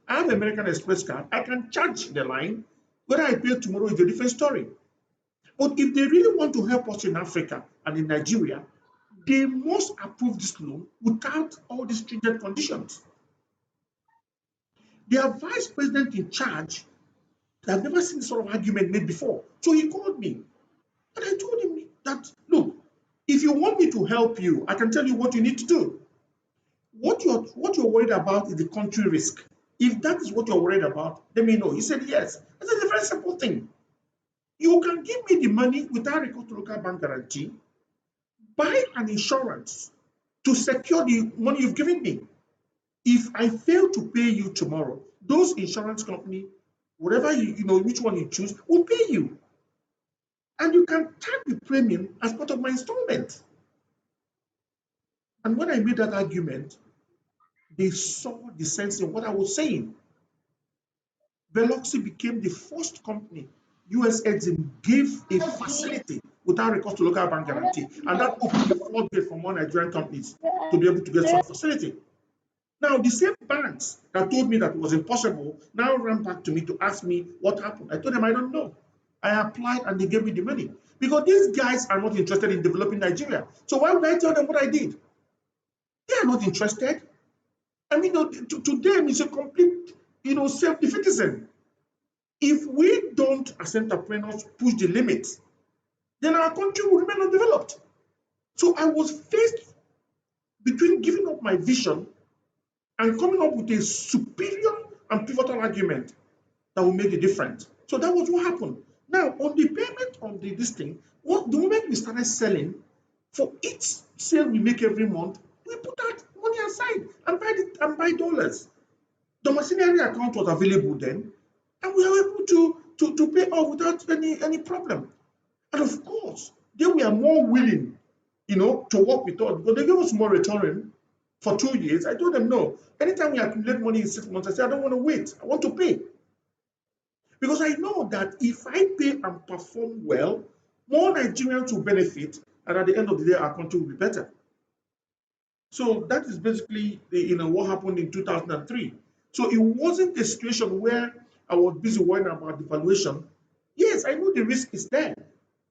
I have American Express card. I can charge the line. Whether I pay tomorrow is a different story. But if they really want to help us in Africa and in Nigeria, they must approve this loan without all these stringent conditions. Their vice president in charge, I've never seen this sort of argument made before. So he called me and I told him that, look, if you want me to help you, I can tell you what you need to do. What you're worried about is the country risk. If that is what you're worried about, let me know. He said yes. I said, it's a very simple thing. You can give me the money without recourse to local bank guarantee, buy an insurance to secure the money you've given me. If I fail to pay you tomorrow, those insurance company, whatever which one you choose, will pay you. And you can tag the premium as part of my installment. And when I made that argument, they saw the sense in what I was saying. Beloxxi became the first company US Exim gave a facility without recourse to local bank guarantee. And that opened the floodgate for more Nigerian companies to be able to get such facility. Now, the same banks that told me that it was impossible now ran back to me to ask me what happened. I told them I don't know. I applied and they gave me the money. Because these guys are not interested in developing Nigeria. So why would I tell them what I did? They are not interested. I mean, to them, it's a complete, self-defeatism. If we don't, as entrepreneurs, push the limits, then our country will remain undeveloped. So I was faced between giving up my vision and coming up with a superior and pivotal argument that will make a difference. So that was what happened. Now, on the payment of this thing, the moment we started selling, for each sale we make every month, we put that money aside and buy dollars. The machinery account was available then, and we were able to pay off without any problem. And of course, they were more willing, to work with us because they gave us more return for 2 years. I told them no. Anytime we accumulate money in 6 months, I said I don't want to wait. I want to pay. Because I know that if I pay and perform well, more Nigerians will benefit, and at the end of the day, our country will be better. So that is basically what happened in 2003. So it wasn't a situation where I was busy worrying about the valuation. Yes, I know the risk is there.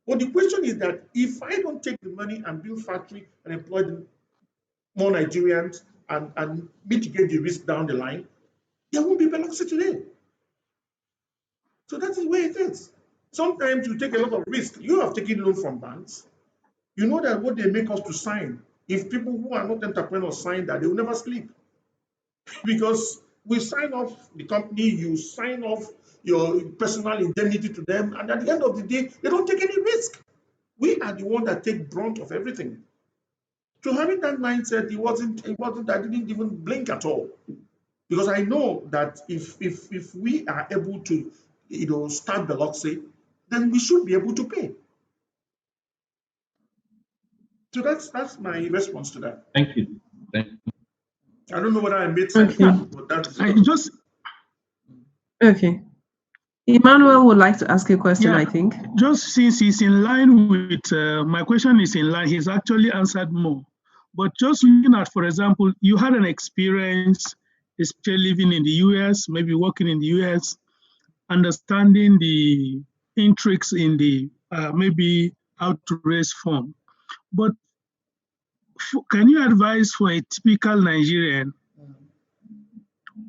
But the question is that if I don't take the money and build factory and employ more Nigerians and mitigate the risk down the line, there won't be Beloxxi today. So that is where it is. Sometimes you take a lot of risk. You have taken loan from banks. You know that what they make us to sign, if people who are not entrepreneurs sign that, they will never sleep because we sign off the company, you sign off your personal indemnity to them, and at the end of the day, they don't take any risk. We are the one that take brunt of everything. So having that mindset, it wasn't, I didn't even blink at all. Because I know that if we are able to, start Beloxxi, then we should be able to pay. So that's my response to that. Thank you. Thank you. I don't know whether I made sense, Okay. but that is I just Okay. Emmanuel would like to ask a question, yeah, I think. just since he's in line with my question is in line, he's actually answered more. But just looking at, for example, you had an experience, especially living in the US, maybe working in the US, understanding the intrigues in the maybe how to raise funds. But can you advise for a typical Nigerian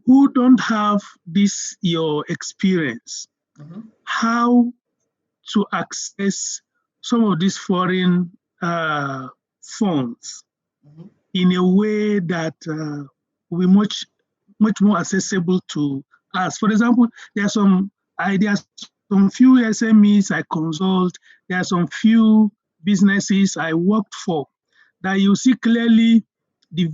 who don't have this your experience, how to access some of these foreign funds in a way that will be much more accessible to us? For example, there are some ideas, some few SMEs I consult, there are some few businesses I worked for that you see clearly the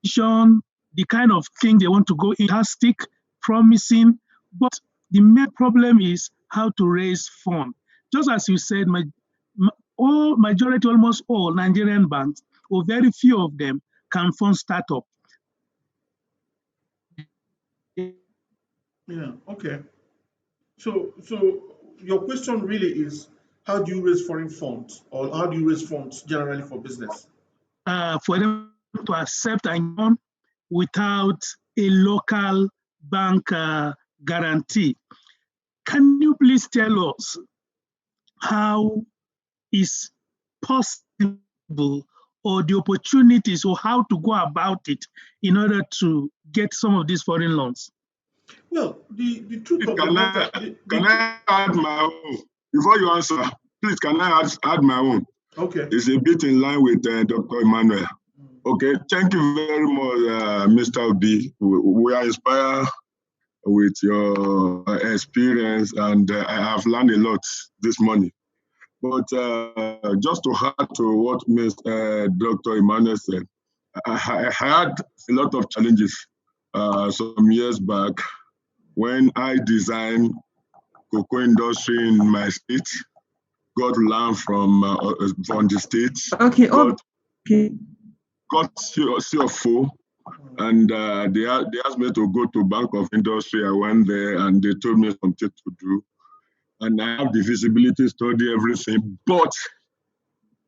vision, the kind of thing they want to go in, fantastic, promising, but the main problem is how to raise funds. Just as you said, almost all Nigerian banks, or very few of them, can fund startup. Yeah, okay. So your question really is, how do you raise foreign funds, or how do you raise funds generally for business? For them to accept and fund without a local bank guarantee. Can you please tell us how is possible, or the opportunities, or how to go about it in order to get some of these foreign loans? Well, the truth of the Can matter, I add my own before you answer? Please, can I add my own? okay. It's a bit in line with Dr. Emmanuel. Okay, thank you very much, Mr. Obi. We are inspired with your experience, and I have learned a lot this morning. But just to add to what Dr. Emmanuel said, I had a lot of challenges some years back when I designed cocoa industry in my state. Got land from the state. Okay. Okay. Got CFO, and they asked me to go to Bank of Industry. I went there, and they told me something to do, and I have the feasibility study, everything. But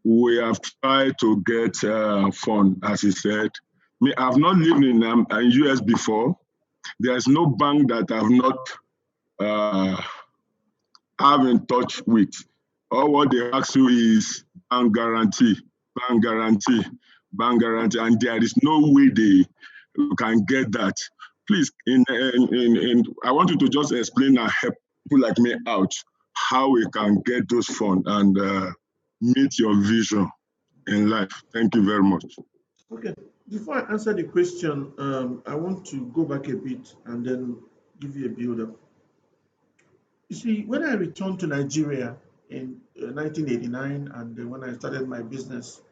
we have tried to get fund, as he said. I've not lived in US before. There's no bank that I've not have in touch with. All what they ask you is bank guarantee, bank guarantee, bank guarantee, and there is no way they can get that. Please, I want you to just explain and help people like me out how we can get those funds and meet your vision in life. Thank you very much. Okay. Before I answer the question, I want to go back a bit and then give you a build up. You see, when I returned to Nigeria in 1989, and when I started my business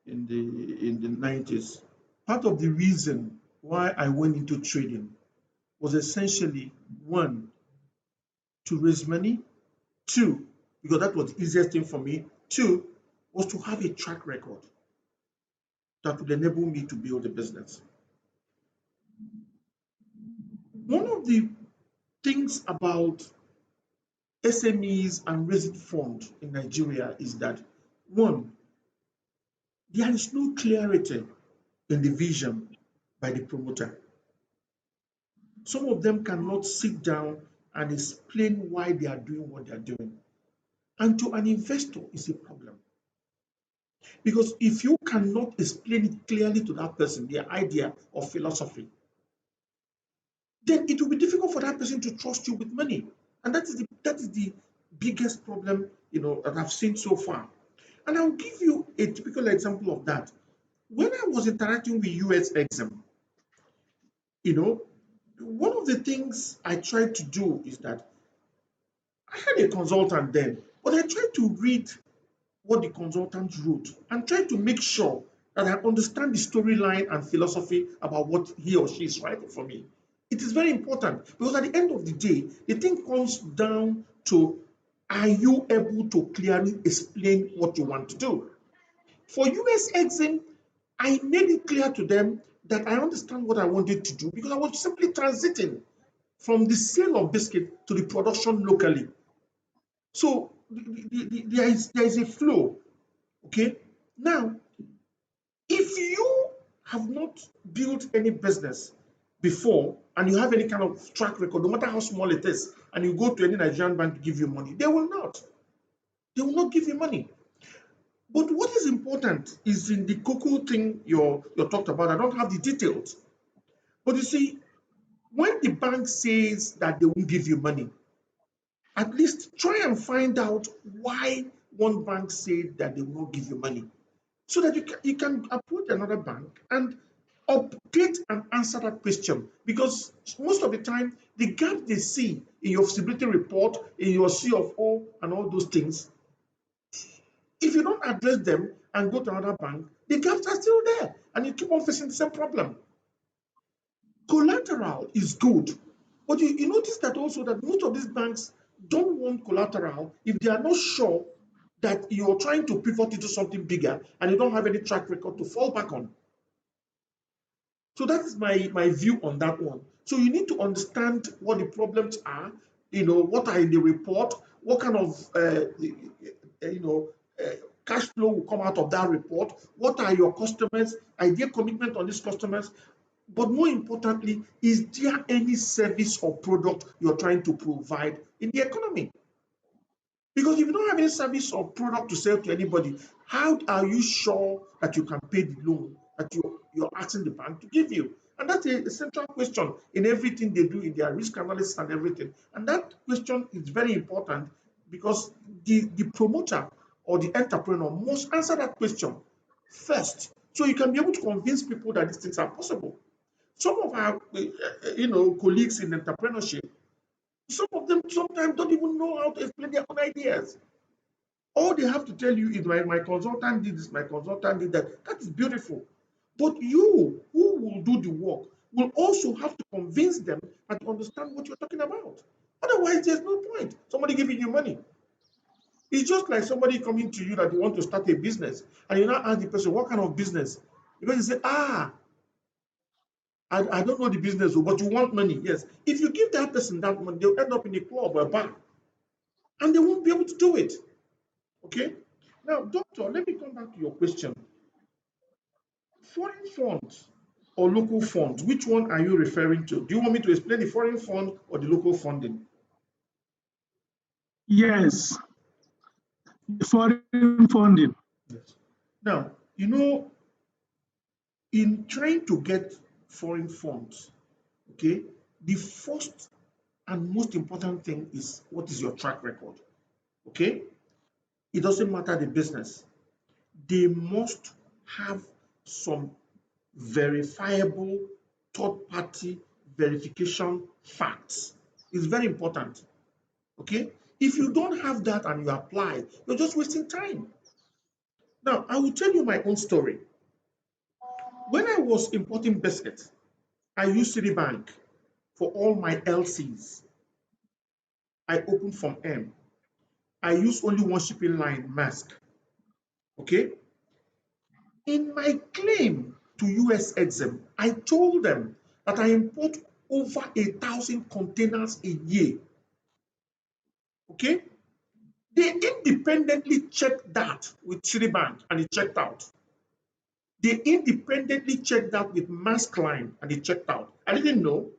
in the 90s, part of the reason why I went into trading was essentially, one, to raise money; two, because that was the easiest thing for me; two, was to have a track record that would enable me to build a business. One of the things about SMEs and raising funds in Nigeria is that, one, there is no clarity in the vision by the promoter. Some of them cannot sit down and explain why they are doing what they are doing. And to an investor, it's a problem. Because if you cannot explain it clearly to that person, their idea or philosophy, then it will be difficult for that person to trust you with money. And that is the biggest problem, that I've seen so far. And I'll give you a typical example of that. When I was interacting with US Exim, one of the things I tried to do is that I had a consultant then, but I tried to read what the consultant wrote and try to make sure that I understand the storyline and philosophy about what he or she is writing for me. It is very important because at the end of the day, the thing comes down to, are you able to clearly explain what you want to do? For US Exim, I made it clear to them that I understand what I wanted to do because I was simply transiting from the sale of biscuit to the production locally. So there is a flow. Okay. Now, if you have not built any business before and you have any kind of track record, no matter how small it is, and you go to any Nigerian bank to give you money, they will not. They will not give you money. But what is important is in the cocoa thing you're talked about. I don't have the details. But you see, when the bank says that they won't give you money, at least try and find out why one bank said that they will not give you money, so that you can approach another bank and update and answer that question. Because most of the time, the gap they see in your feasibility report, in your C of O, and all those things, if you don't address them and go to another bank, the gaps are still there, and you keep on facing the same problem. Collateral is good, but you notice that also that most of these banks don't want collateral if they are not sure that you're trying to pivot into something bigger and you don't have any track record to fall back on. So that is my view on that one. So you need to understand what the problems are, what are in the report, what kind of cash flow will come out of that report, what are your customers, idea commitment on these customers, but more importantly, is there any service or product you're trying to provide in the economy? Because if you don't have any service or product to sell to anybody, how are you sure that you can pay the loan that you're asking the bank to give you? And that's a central question in everything they do in their risk analysis and everything. And that question is very important because the promoter or the entrepreneur must answer that question first, so you can be able to convince people that these things are possible. Some of our colleagues in entrepreneurship, some of them sometimes don't even know how to explain their own ideas. All they have to tell you is my consultant did this, my consultant did that. That is beautiful. But you, who will do the work, will also have to convince them and to understand what you're talking about. Otherwise, there's no point. Somebody giving you money. It's just like somebody coming to you that you want to start a business, and you now ask the person, what kind of business? Because you say, I don't know the business, but you want money. Yes. If you give that person that money, they'll end up in a club or a bar, and they won't be able to do it. Okay? Now, doctor, let me come back to your question. Foreign funds or local funds, which one are you referring to? Do you want me to explain the foreign fund or the local funding? Yes, the foreign funding. Yes. Now, in trying to get foreign funds, okay, the first and most important thing is, what is your track record? Okay? It doesn't matter the business. They must have some verifiable third-party verification facts. It's very important. Okay? If you don't have that and you apply, you're just wasting time. Now, I will tell you my own story. When I was importing biscuits, I used Citibank for all my LCs. I opened from M. I used only one shipping line, Mask. Okay? In my claim to US Exim, I told them that I import over 1,000 containers a year. Okay? They independently checked that with Citibank and it checked out. They independently checked that with Mask Line and it checked out. I didn't know.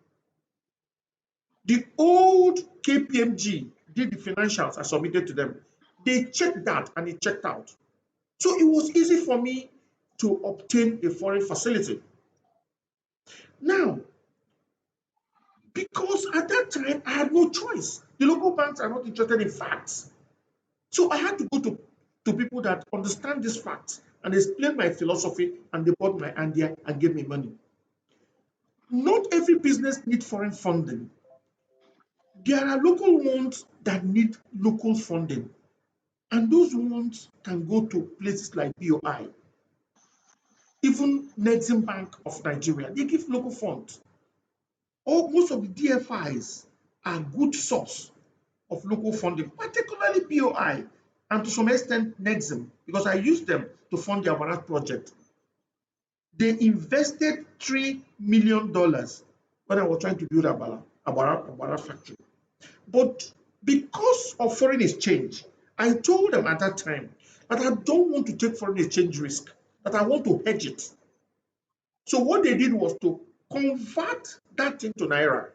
The old KPMG did the financials I submitted to them. They checked that and it checked out. So it was easy for me to obtain a foreign facility. Now, Because at that time, I had no choice. The local banks are not interested in facts. So I had to go to people that understand these facts and explain my philosophy, and they bought my idea and gave me money. Not every business needs foreign funding. There are local ones that need local funding, and those ones can go to places like BOI, even Nexim Bank of Nigeria. They give local funds. Most of the DFIs are good source of local funding, particularly BOI, and to some extent Nexim, because I used them to fund the Abarat project. They invested $3 million when I was trying to build Abarat factory. But because of foreign exchange, I told them at that time that I don't want to take foreign exchange risk, that I want to hedge it. So what they did was to convert that into Naira,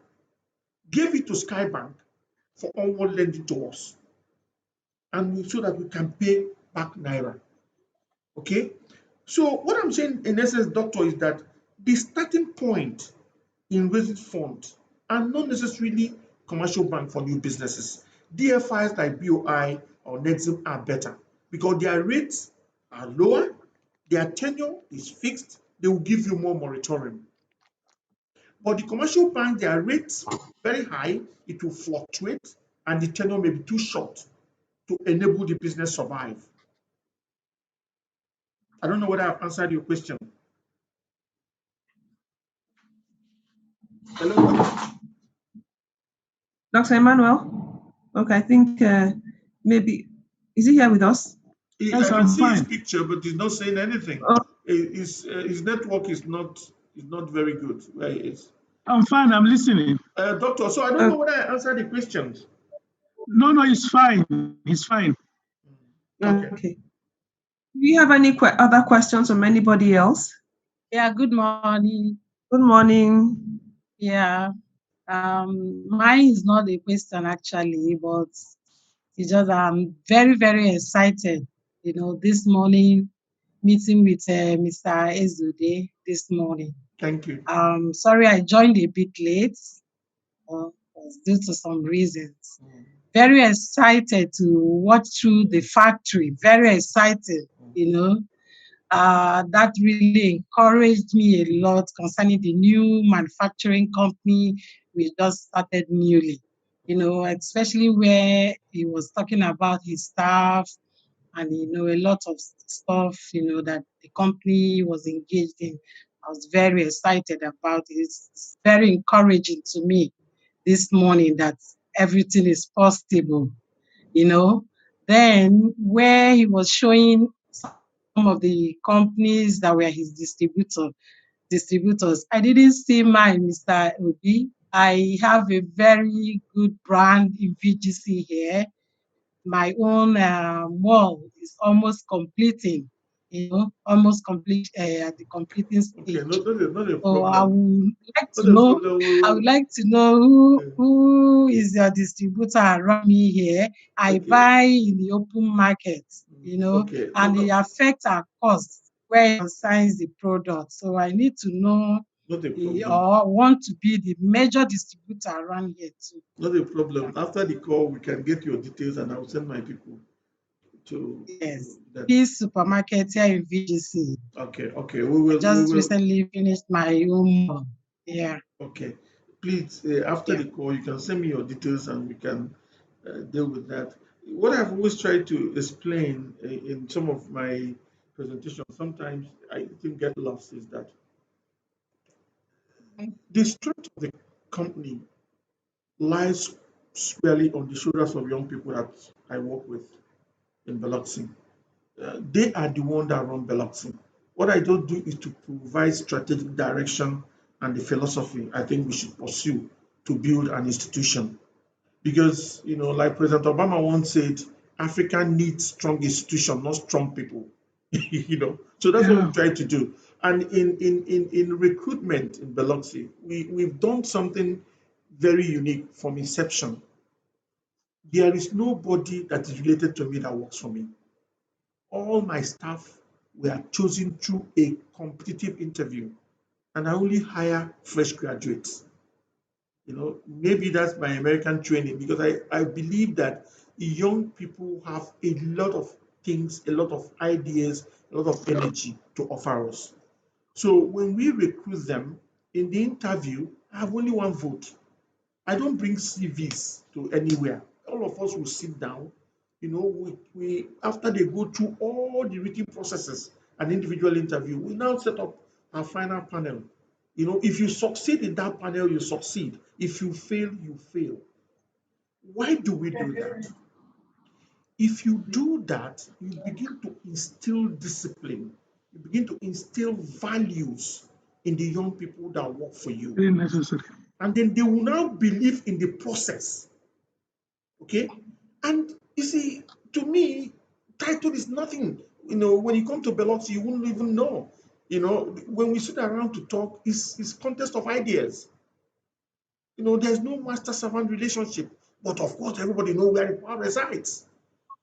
gave it to Skybank for onward lending to us, and so that we can pay back Naira. Okay? So what I'm saying in essence, doctor, is that the starting point in raising funds are not necessarily commercial bank for new businesses. DFIs like BOI or Nexim are better because their rates are lower, their tenure is fixed, they will give you more moratorium. But the commercial bank, their rates very high, it will fluctuate, and the tenure may be too short to enable the business survive. I don't know whether I've answered your question. Hello, doctor. Dr. Emmanuel? Okay, I think maybe, is he here with us? Yes, I can I'm see his fine. picture, but he's not saying anything. Oh, His network is not very good where he is. I'm fine. I'm listening. Doctor, so I don't know whether I answered the questions. No, no, it's fine. It's fine. Okay. okay. Do you have any other questions from anybody else? Yeah, good morning. Good morning. Yeah, mine is not a question actually, but it's just I'm very, very excited. This morning meeting with Mr. Ezeude this morning. Thank you. Sorry I joined a bit late, was due to some reasons. Very excited to watch through the factory. Very excited, that really encouraged me a lot concerning the new manufacturing company we just started newly, especially where he was talking about his staff and, a lot of stuff, that the company was engaged in. I was very excited about it. It's very encouraging to me this morning that everything is possible, Then where he was showing some of the companies that were his distributors. I didn't see mine, Mr. Obi. I have a very good brand in VGC here. My own wall is almost completing, almost complete at the completing Okay, stage. not a So problem. I would like to know who is your distributor around me here. I Okay. buy in the open market, Okay. and it affects our costs where it concerns the product. So I need to know Not a problem. or want to be the major distributor around here too. Not a problem. After the call, we can get your details, and I'll send my people to Yes. that. Peace Supermarket here in VGC. Okay. We will. Just recently finished my own mall. Yeah. Okay. Please, after the call, you can send me your details, and we can deal with that. What I've always tried to explain in some of my presentations, sometimes I think get lost, is that the strength of the company lies squarely on the shoulders of young people that I work with in Beloxxi. They are the one that run Beloxxi. What I don't do is to provide strategic direction and the philosophy I think we should pursue to build an institution. Because, like President Obama once said, Africa needs strong institutions, not strong people. So that's what we try to do. And in recruitment in Beloxxi, we've done something very unique from inception. There is nobody that is related to me that works for me. All my staff were chosen through a competitive interview, and I only hire fresh graduates. Maybe that's my American training, because I believe that young people have a lot of things, a lot of ideas, a lot of energy to offer us. So when we recruit them in the interview, I have only one vote. I don't bring CVs to anywhere. All of us will sit down. We after they go through all the written processes and individual interview, we now set up our final panel. If you succeed in that panel, you succeed. If you fail, you fail. Why do we do that? If you do that, you begin to instill discipline. You begin to instill values in the young people that work for you. Very necessary. And then they will now believe in the process. Okay? And you see, to me, title is nothing. When you come to Beloxxi, you wouldn't even know. When we sit around to talk, it's contest of ideas. There's no master-servant relationship. But of course, everybody knows where the power resides.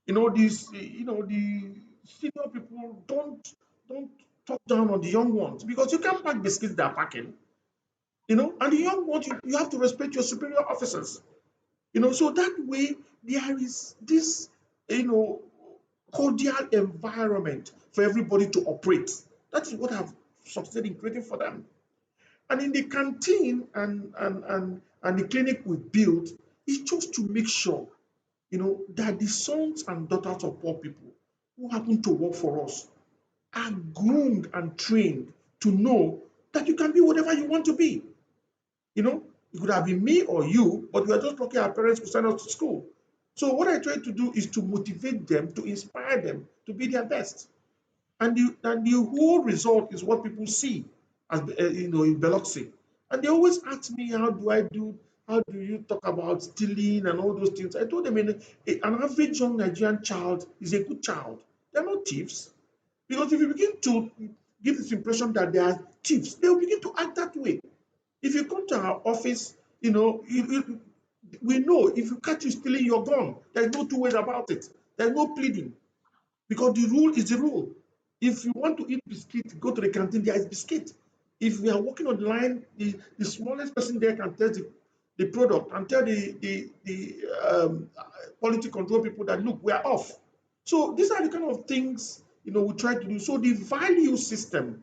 The senior people don't talk down on the young ones, because you can't pack biscuits they're packing. And the young ones, you have to respect your superior officers. So that way there is this, cordial environment for everybody to operate. That is what I've succeeded in creating for them. And in the canteen and the clinic we built, is just to make sure, that the sons and daughters of poor people who happen to work for us are groomed and trained to know that you can be whatever you want to be. It could have been me or you, but we are just lucky our parents could send us to school. So what I try to do is to motivate them, to inspire them to be their best. And the whole result is what people see as in Beloxxi. And they always ask me, how do you talk about stealing and all those things? I told them, an average young Nigerian child is a good child. They're not thieves. Because if you begin to give this impression that they are thieves, they will begin to act that way. If you come to our office, we know if you catch you stealing your gun, there's no two ways about it. There's no pleading, because the rule is the rule. If you want to eat biscuit, go to the canteen, there is biscuit. If we are walking on the line, the smallest person there can test the product and tell the quality control people that, look, we are off. So these are the kind of things we try to do. So the value system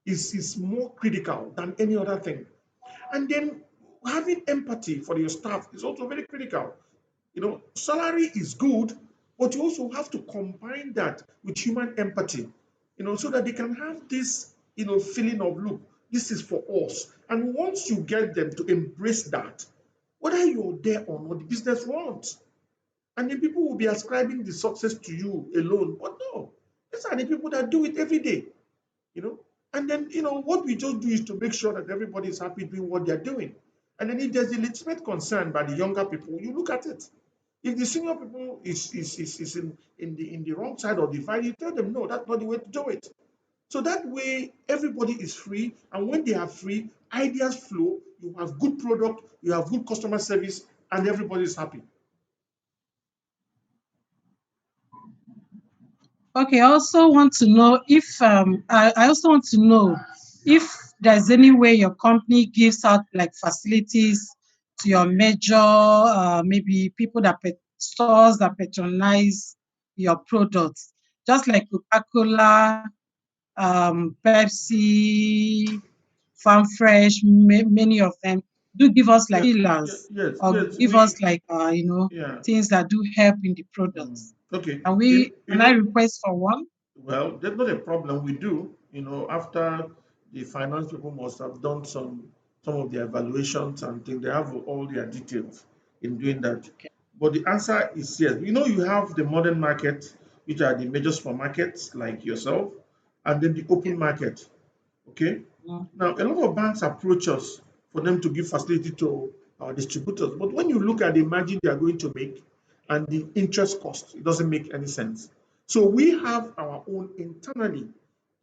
is more critical than any other thing. And then having empathy for your staff is also very critical. Salary is good, but you also have to combine that with human empathy, so that they can have this, feeling of, look, this is for us. And once you get them to embrace that, whether you're there or not, the business runs. And then people will be ascribing the success to you alone. But no, these are the people that do it every day, you know. And then, what we just do is to make sure that everybody is happy doing what they're doing. And then if there's a legitimate concern by the younger people, you look at it. If the senior people is in the wrong side of the fight, you tell them, no, that's not the way to do it. So that way, everybody is free. And when they are free, ideas flow. You have good product, you have good customer service, and everybody is happy. Okay, I also want to know if I also want to know if there's any way your company gives out like facilities to your major maybe people that stores that patronize your products, just like Coca-Cola, Pepsi, Farm Fresh, many of them do give us like dealers Yes, or yes, give us like yeah. things that do help in the Mm. products. Okay. Can I request for one? Well, that's not a problem. We do, after the finance people must have done some of their evaluations and things. They have all their details in doing that. Okay. But the answer is yes. You have the modern market, which are the major supermarkets like yourself, and then the Yeah. open market. Okay. Mm. Now, a lot of banks approach us for them to give facility to our distributors. But when you look at the margin they are going to make and the interest cost, it doesn't make any sense. So we have our own internally.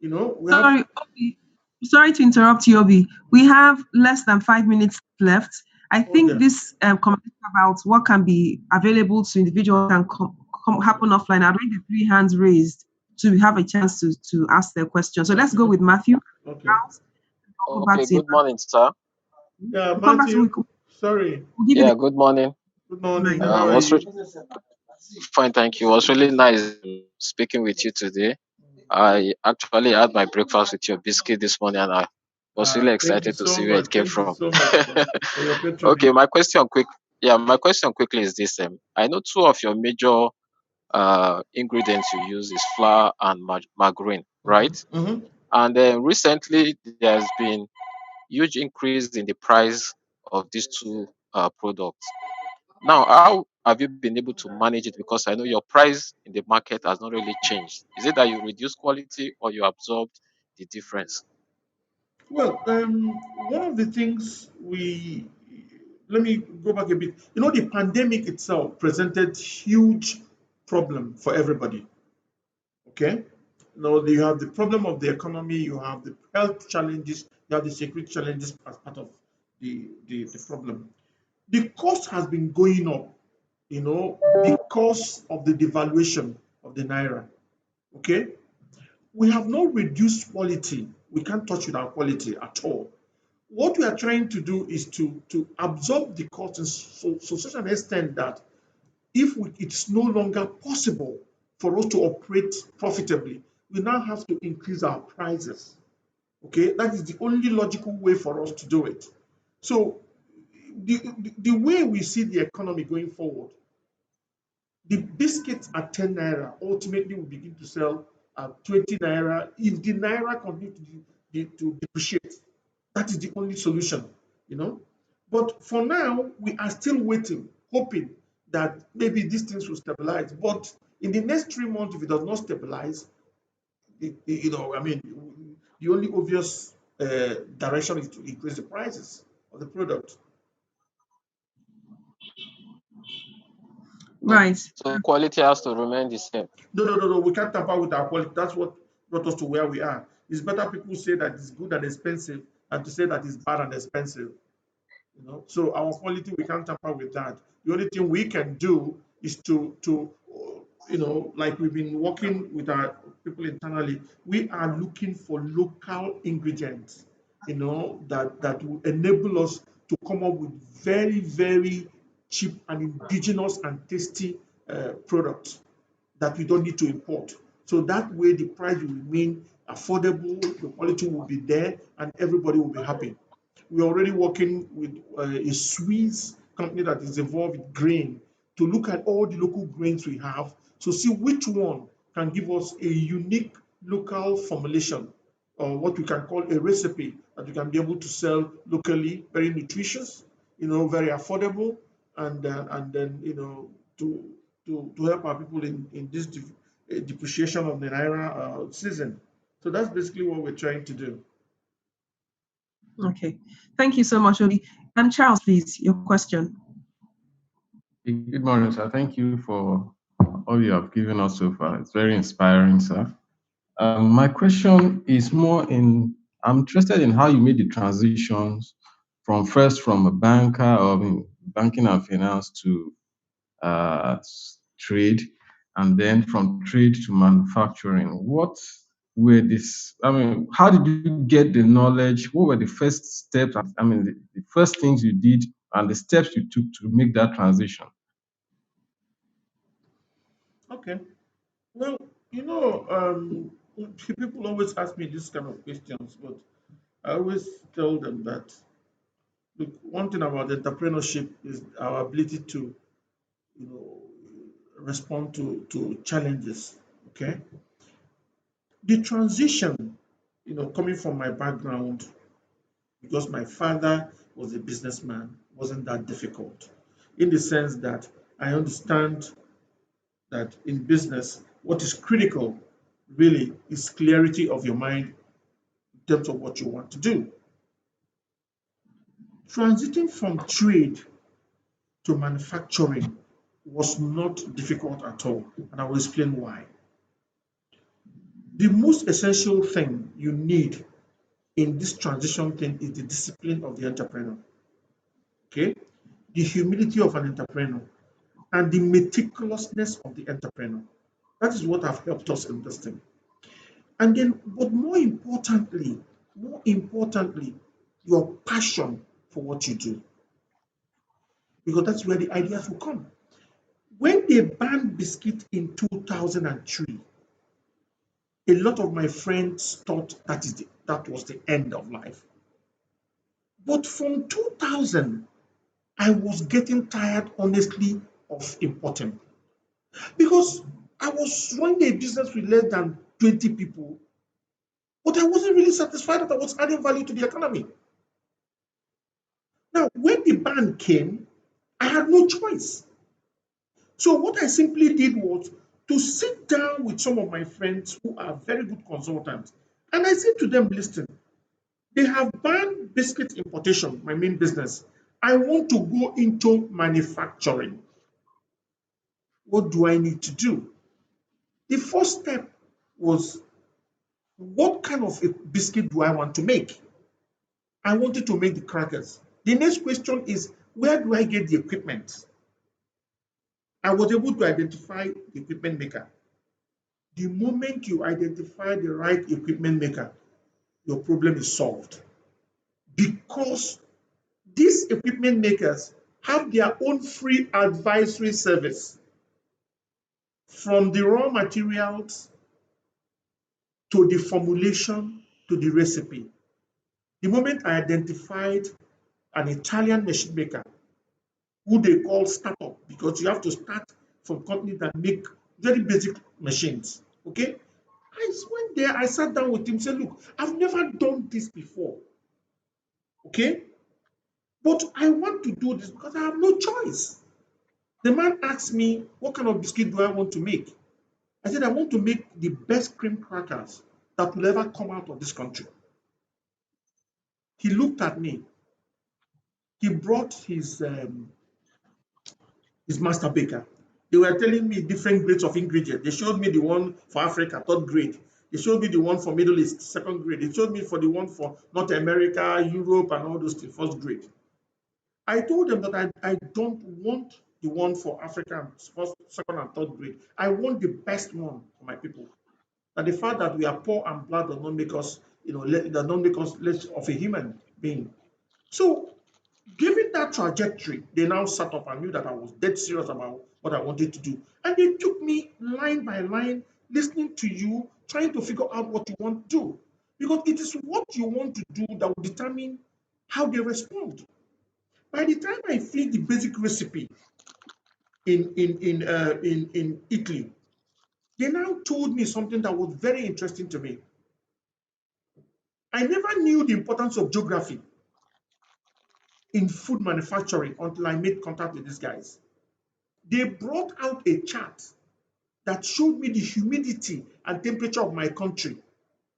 We have. Sorry, Obi. Sorry to interrupt you, Obi. We have less than 5 minutes left. I think Okay. this conversation about what can be available to individuals can Okay. happen offline. I'd like the three hands raised to have a chance to ask their question. So let's Okay. go with Matthew. Okay. I'll go back Okay, to you. good morning, sir. Yeah, We'll come back to Matthew. you. Sorry. We'll give you Yeah, the good morning. Good morning. line. How are Was you? fine, thank you. It was really nice speaking with you today. I actually had my breakfast with your biscuit this morning, and I was really Thank you excited to so see where much. it came Thank you from. so much for your Okay, patronage. my question quick. Yeah, my question quickly is this: I know two of your major ingredients you use is flour and margarine, right? Mm-hmm. And recently there has been huge increase in the price of these two products. Now, how have you been able to manage it? Because I know your price in the market has not really changed. Is it that you reduce quality or you absorbed the difference? Well, one of the things we let me go back a bit. You know, the pandemic itself presented huge problem for everybody. Okay, now you have the problem of the economy, you have the health challenges, you have the security challenges as part of the problem. The cost has been going up, you know, because of the devaluation of the naira. Okay, we have not reduced quality. We can't touch with our quality at all. What we are trying to do is to absorb the cost so such an extent that if it's no longer possible for us to operate profitably, we now have to increase our prices. Okay, that is the only logical way for us to do it. So the way we see the economy going forward, the biscuits at 10 naira ultimately will begin to sell at 20 naira if the naira continues to depreciate. That is the only solution, you know. But for now, we are still waiting, hoping that maybe these things will stabilize. But in the next 3 months, if it does not stabilize, you know, I mean, the only obvious direction is to increase the prices of the product. Right. So quality has to remain the same. No. We can't tamper with our quality. That's what brought us to where we are. It's better people say that it's good and expensive than to say that it's bad and expensive. You know, so our quality we can't tamper with that. The only thing we can do is to you know, like we've been working with our people internally, we are looking for local ingredients, you know, that will enable us to come up with very cheap and indigenous and tasty products that we don't need to import. So that way the price will remain affordable, the quality will be there, and everybody will be happy. We're already working with a Swiss company that is involved with grain to look at all the local grains we have to see which one can give us a unique local formulation or what we can call a recipe that we can be able to sell locally, very nutritious, you know, very affordable, and then you know to help our people in this depreciation of the naira season. So that's basically what we're trying to do. Okay. Thank you so much, Obi. And Charles, please, your question. Good morning, sir. Thank you for all you have given us so far. It's very inspiring, sir. My question is more I'm interested in how you made the transitions from a banker or banking and finance to trade, and then from trade to manufacturing. What were this? I mean, how did you get the knowledge? What were the first steps? I mean, the first things you did and the steps you took to make that transition? Okay. Well, you know, people always ask me this kind of questions, but I always tell them that look, one thing about entrepreneurship is our ability to, you know, respond to challenges. Okay. The transition, you know, coming from my background, because my father was a businessman, wasn't that difficult, in the sense that I understand that in business, what is critical really is clarity of your mind in terms of what you want to do. Transiting from trade to manufacturing was not difficult at all, and I will explain why. The most essential thing you need in this transition thing is the discipline of the entrepreneur, okay? The humility of an entrepreneur and the meticulousness of the entrepreneur. That is what have helped us in this thing. And then, but more importantly, your passion for what you do. because that's where the ideas will come. When they banned biscuit in 2003, a lot of my friends thought that was the end of life. But from 2000, I was getting tired, honestly, of importing. Because I was running a business with less than 20 people, but I wasn't really satisfied that I was adding value to the economy. Now, when the ban came, I had no choice. So what I simply did was to sit down with some of my friends who are very good consultants. And I said to them, listen, they have banned biscuit importation, my main business. I want to go into manufacturing. What do I need to do? The first step was, what kind of a biscuit do I want to make? I wanted to make the crackers. The next question is, where do I get the equipment? I was able to identify the equipment maker. The moment you identify the right equipment maker, your problem is solved. Because these equipment makers have their own free advisory service, from the raw materials to the formulation to the recipe. The moment I identified an Italian machine maker who they call startup, because you have to start from companies that make very basic machines, okay? I went there, I sat down with him, said, look, I've never done this before, okay? But I want to do this because I have no choice. The man asked me, what kind of biscuit do I want to make? I said, I want to make the best cream crackers that will ever come out of this country. He looked at me. He brought his master baker. They were telling me different grades of ingredients. They showed me the one for Africa, third grade. They showed me the one for Middle East, second grade. They showed me for the one for North America, Europe, and all those things, first grade. I told them that I don't want the one for Africa, first, second, and third grade. I want the best one for my people. And the fact that we are poor and blood does not make us, does not make us less of a human being. So, given that trajectory, they now sat up and knew that I was dead serious about what I wanted to do. And they took me line by line, listening to you, trying to figure out what you want to do. Because it is what you want to do that will determine how they respond. By the time I feed the basic recipe in Italy, they now told me something that was very interesting to me. I never knew the importance of geography in food manufacturing until I made contact with these guys. They brought out a chart that showed me the humidity and temperature of my country.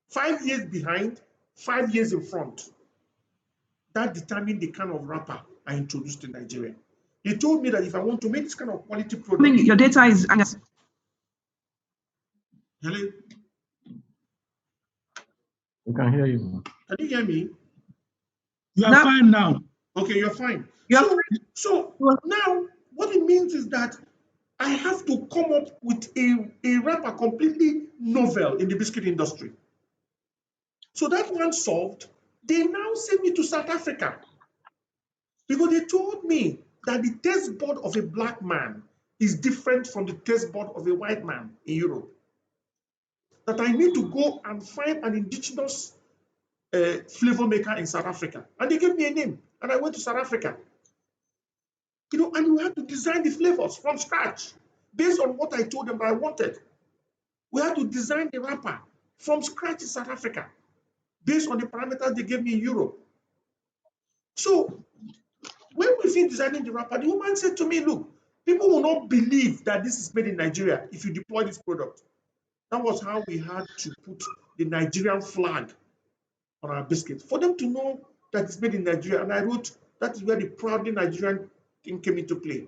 5 years behind, 5 years in front. That determined the kind of wrapper I introduced in Nigeria. They told me that if I want to make this kind of quality product. Your data is. Hello? We can hear you. Can you hear me? You are fine now. Okay, you're fine. You're So now what it means is that I have to come up with a wrapper completely novel in the biscuit industry. So that one solved, they now send me to South Africa because they told me that the taste bud of a black man is different from the taste bud of a white man in Europe. That I need to go and find an indigenous flavor maker in South Africa. And they gave me a name, and I went to South Africa. And we had to design the flavors from scratch based on what I told them that I wanted. We had to design the wrapper from scratch in South Africa based on the parameters they gave me in Europe. So when we finished designing the wrapper, the woman said to me, look, people will not believe that this is made in Nigeria if you deploy this product. That was how we had to put the Nigerian flag on our biscuits for them to know that it's made in Nigeria. And I wrote, that is where the proudly Nigerian thing came into play.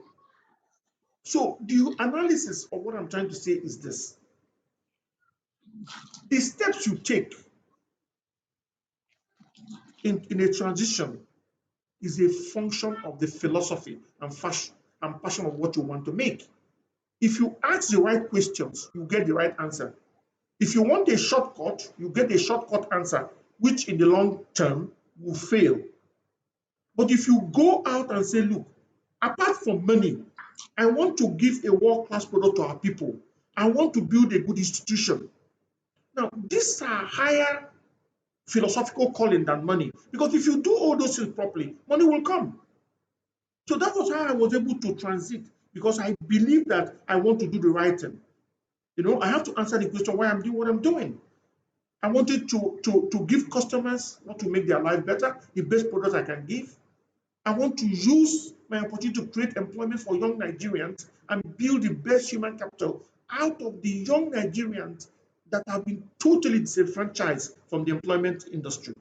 So the analysis of what I'm trying to say is this. The steps you take in a transition is a function of the philosophy and passion of what you want to make. If you ask the right questions, you get the right answer. If you want a shortcut, you get a shortcut answer, which in the long term will fail. But if you go out and say, look, Apart from money, I want to give a world-class product to our people. I want to build a good institution. Now, these are higher philosophical calling than money. Because if you do all those things properly, money will come. So that was how I was able to transit, because I believe that I want to do the right thing. I have to answer the question why I'm doing what I'm doing. I wanted to give customers, not to make their life better, the best products I can give. I want to use my opportunity to create employment for young Nigerians and build the best human capital out of the young Nigerians that have been totally disenfranchised from the employment industry.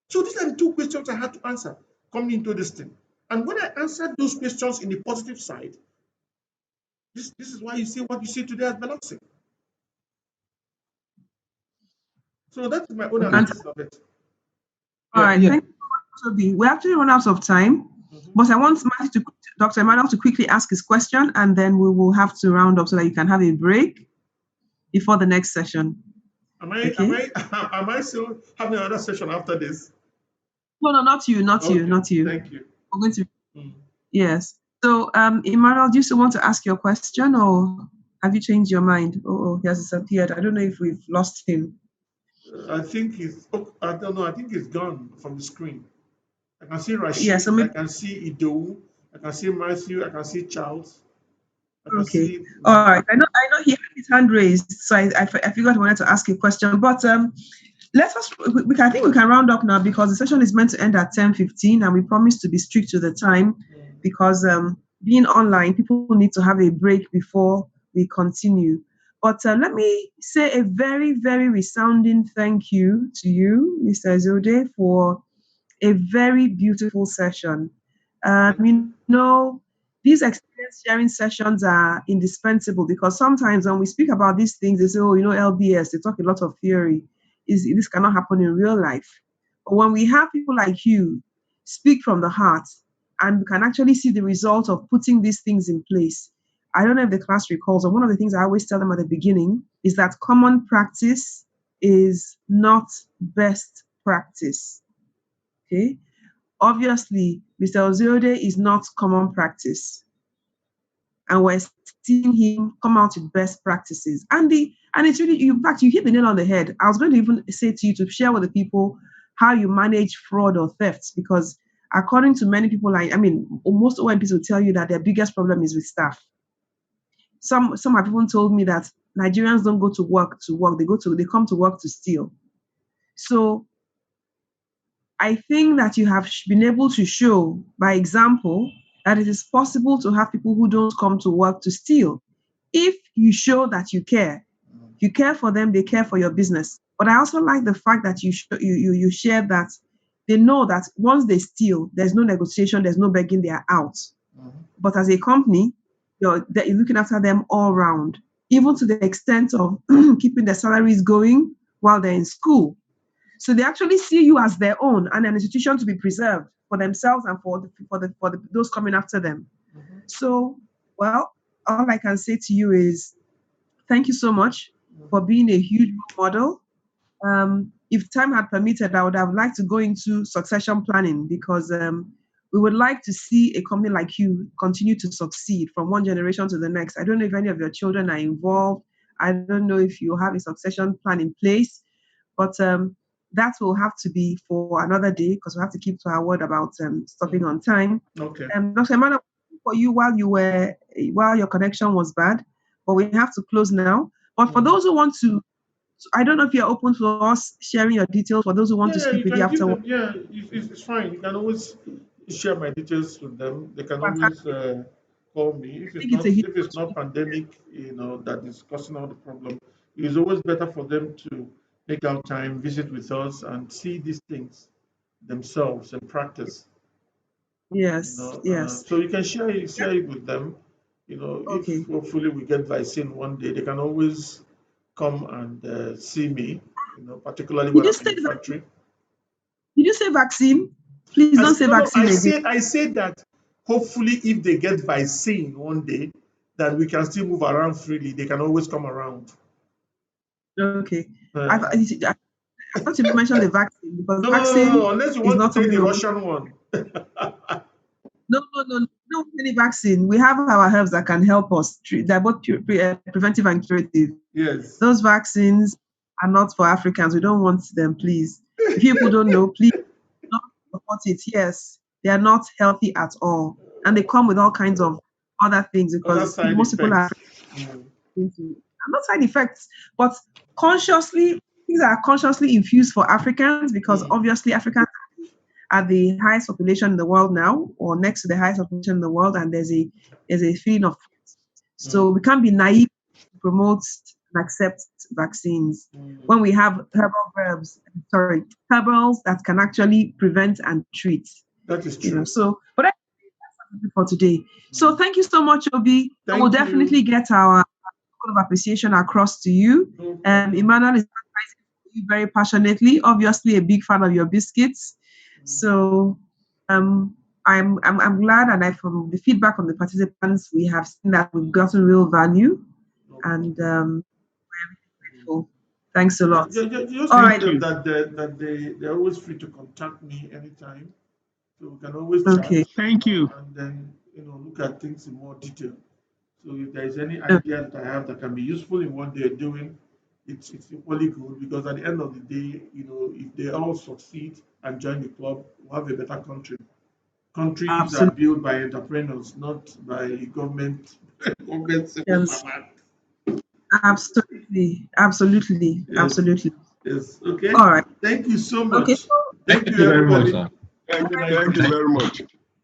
So these are the two questions I had to answer coming into this thing. And when I answered those questions in the positive side, this is why you see what you see today at Beloxxi. So that's my own analysis of it. All right, Yeah. thank you so much, Obi. We actually run out of time, but I want Dr. Emmanuel to quickly ask his question, and then we will have to round up so that you can have a break before the next session. Am I still having another session after this? No, not you. Thank you. We're going to. Yes. So, Emmanuel, do you still want to ask your question, or have you changed your mind? Oh, he has disappeared. I don't know if we've lost him. I think he's. I don't know. I think he's gone from the screen. I can see Rashid. Yeah, so maybe, I can see Ido. I can see Matthew. I can see Charles. I can okay. see. All right. I know he had his hand raised, so I figured I wanted to ask a question. But I think we can round up now, because the session is meant to end at 10:15, and we promised to be strict to the time, because being online, people need to have a break before we continue. But let me say a very, very resounding thank you to you, Mr. Ezeude, for a very beautiful session. These experience sharing sessions are indispensable, because sometimes when we speak about these things, they say, oh, LBS, they talk a lot of theory. This cannot happen in real life. But when we have people like you speak from the heart, and we can actually see the result of putting these things in place. I don't know if the class recalls, or one of the things I always tell them at the beginning is that common practice is not best practice. Okay? Obviously, Mr. Ezeude is not common practice, and we're seeing him come out with best practices. And it's really, in fact, you hit the nail on the head. I was going to even say to you to share with the people how you manage fraud or thefts, because according to many people, most OMPs will tell you that their biggest problem is with staff. Some have even told me that Nigerians don't go to work to work; they come to work to steal. So I think that you have been able to show by example that it is possible to have people who don't come to work to steal. If you show that you care for them, they care for your business. But I also like the fact that you share that they know that once they steal, there's no negotiation, there's no begging, they are out. But as a company, you're looking after them all round, even to the extent of keeping their salaries going while they're in school. So they actually see you as their own and an institution to be preserved for themselves and for those coming after them. So, well, all I can say to you is thank you so much for being a huge model. If time had permitted, I would have liked to go into succession planning, because we would like to see a company like you continue to succeed from one generation to the next. I don't know if any of your children are involved. I don't know if you have a succession plan in place, but that will have to be for another day, because we have to keep to our word about stopping on time. Okay. Dr. Emmanuel, for you while your connection was bad, but we have to close now. But for those who want to, I don't know if you're open to us sharing your details for those who want to speak with you afterwards. It's fine. You can always share my details with them. They can always call me. If it's not pandemic, that is causing all the problem, it's always better for them to make out time, visit with us, and see these things themselves and practice. Yes. So you can share it with them. If hopefully we get vaccine one day, they can always come and see me. Particularly when I'm in the factory. Did you say vaccine? Please don't say vaccine again. I said that hopefully if they get vaccine one day, that we can still move around freely. They can always come around. Okay. I thought you mentioned the vaccine, because vaccine no, unless you want to take the Russian one. No, don't want any vaccine. We have our herbs that can help us treat. They're both preventive and curative. Yes. Those vaccines are not for Africans. We don't want them, please. If people don't know, please don't support it. Yes, they are not healthy at all. And they come with all kinds of other things Other because side most people are effects. not side effects, but consciously, things are consciously infused for Africans because obviously Africans are the highest population in the world now, or next to the highest population in the world, and there's a feeling of threat. So we can't be naive to promote and accept vaccines when we have herbals that can actually prevent and treat. That is true. So, but that's for today. So thank you so much, Obi. I will Thank you. definitely get our token of appreciation across to you. Emmanuel is advising you very passionately. Obviously, a big fan of your biscuits. So I'm glad, and from the feedback from the participants, we have seen that we've gotten real value, and we're really grateful. Thanks a lot. Just All tell right. them that they're always free to contact me anytime, so we can always Okay. chat. Thank you. And then look at things in more detail. So if there is any Okay. idea that I have that can be useful in what they're doing, it's equally good because at the end of the day, if they all succeed and join the club, we'll have a better country. Countries are Absolutely. built by entrepreneurs, not by government civil Yes. servant. Absolutely. Absolutely. Yes, Absolutely. yes. Okay. All right. Thank you so Okay. much. Thank Thank you, you very much, everybody. sir. Have a nice Thank you day. very much.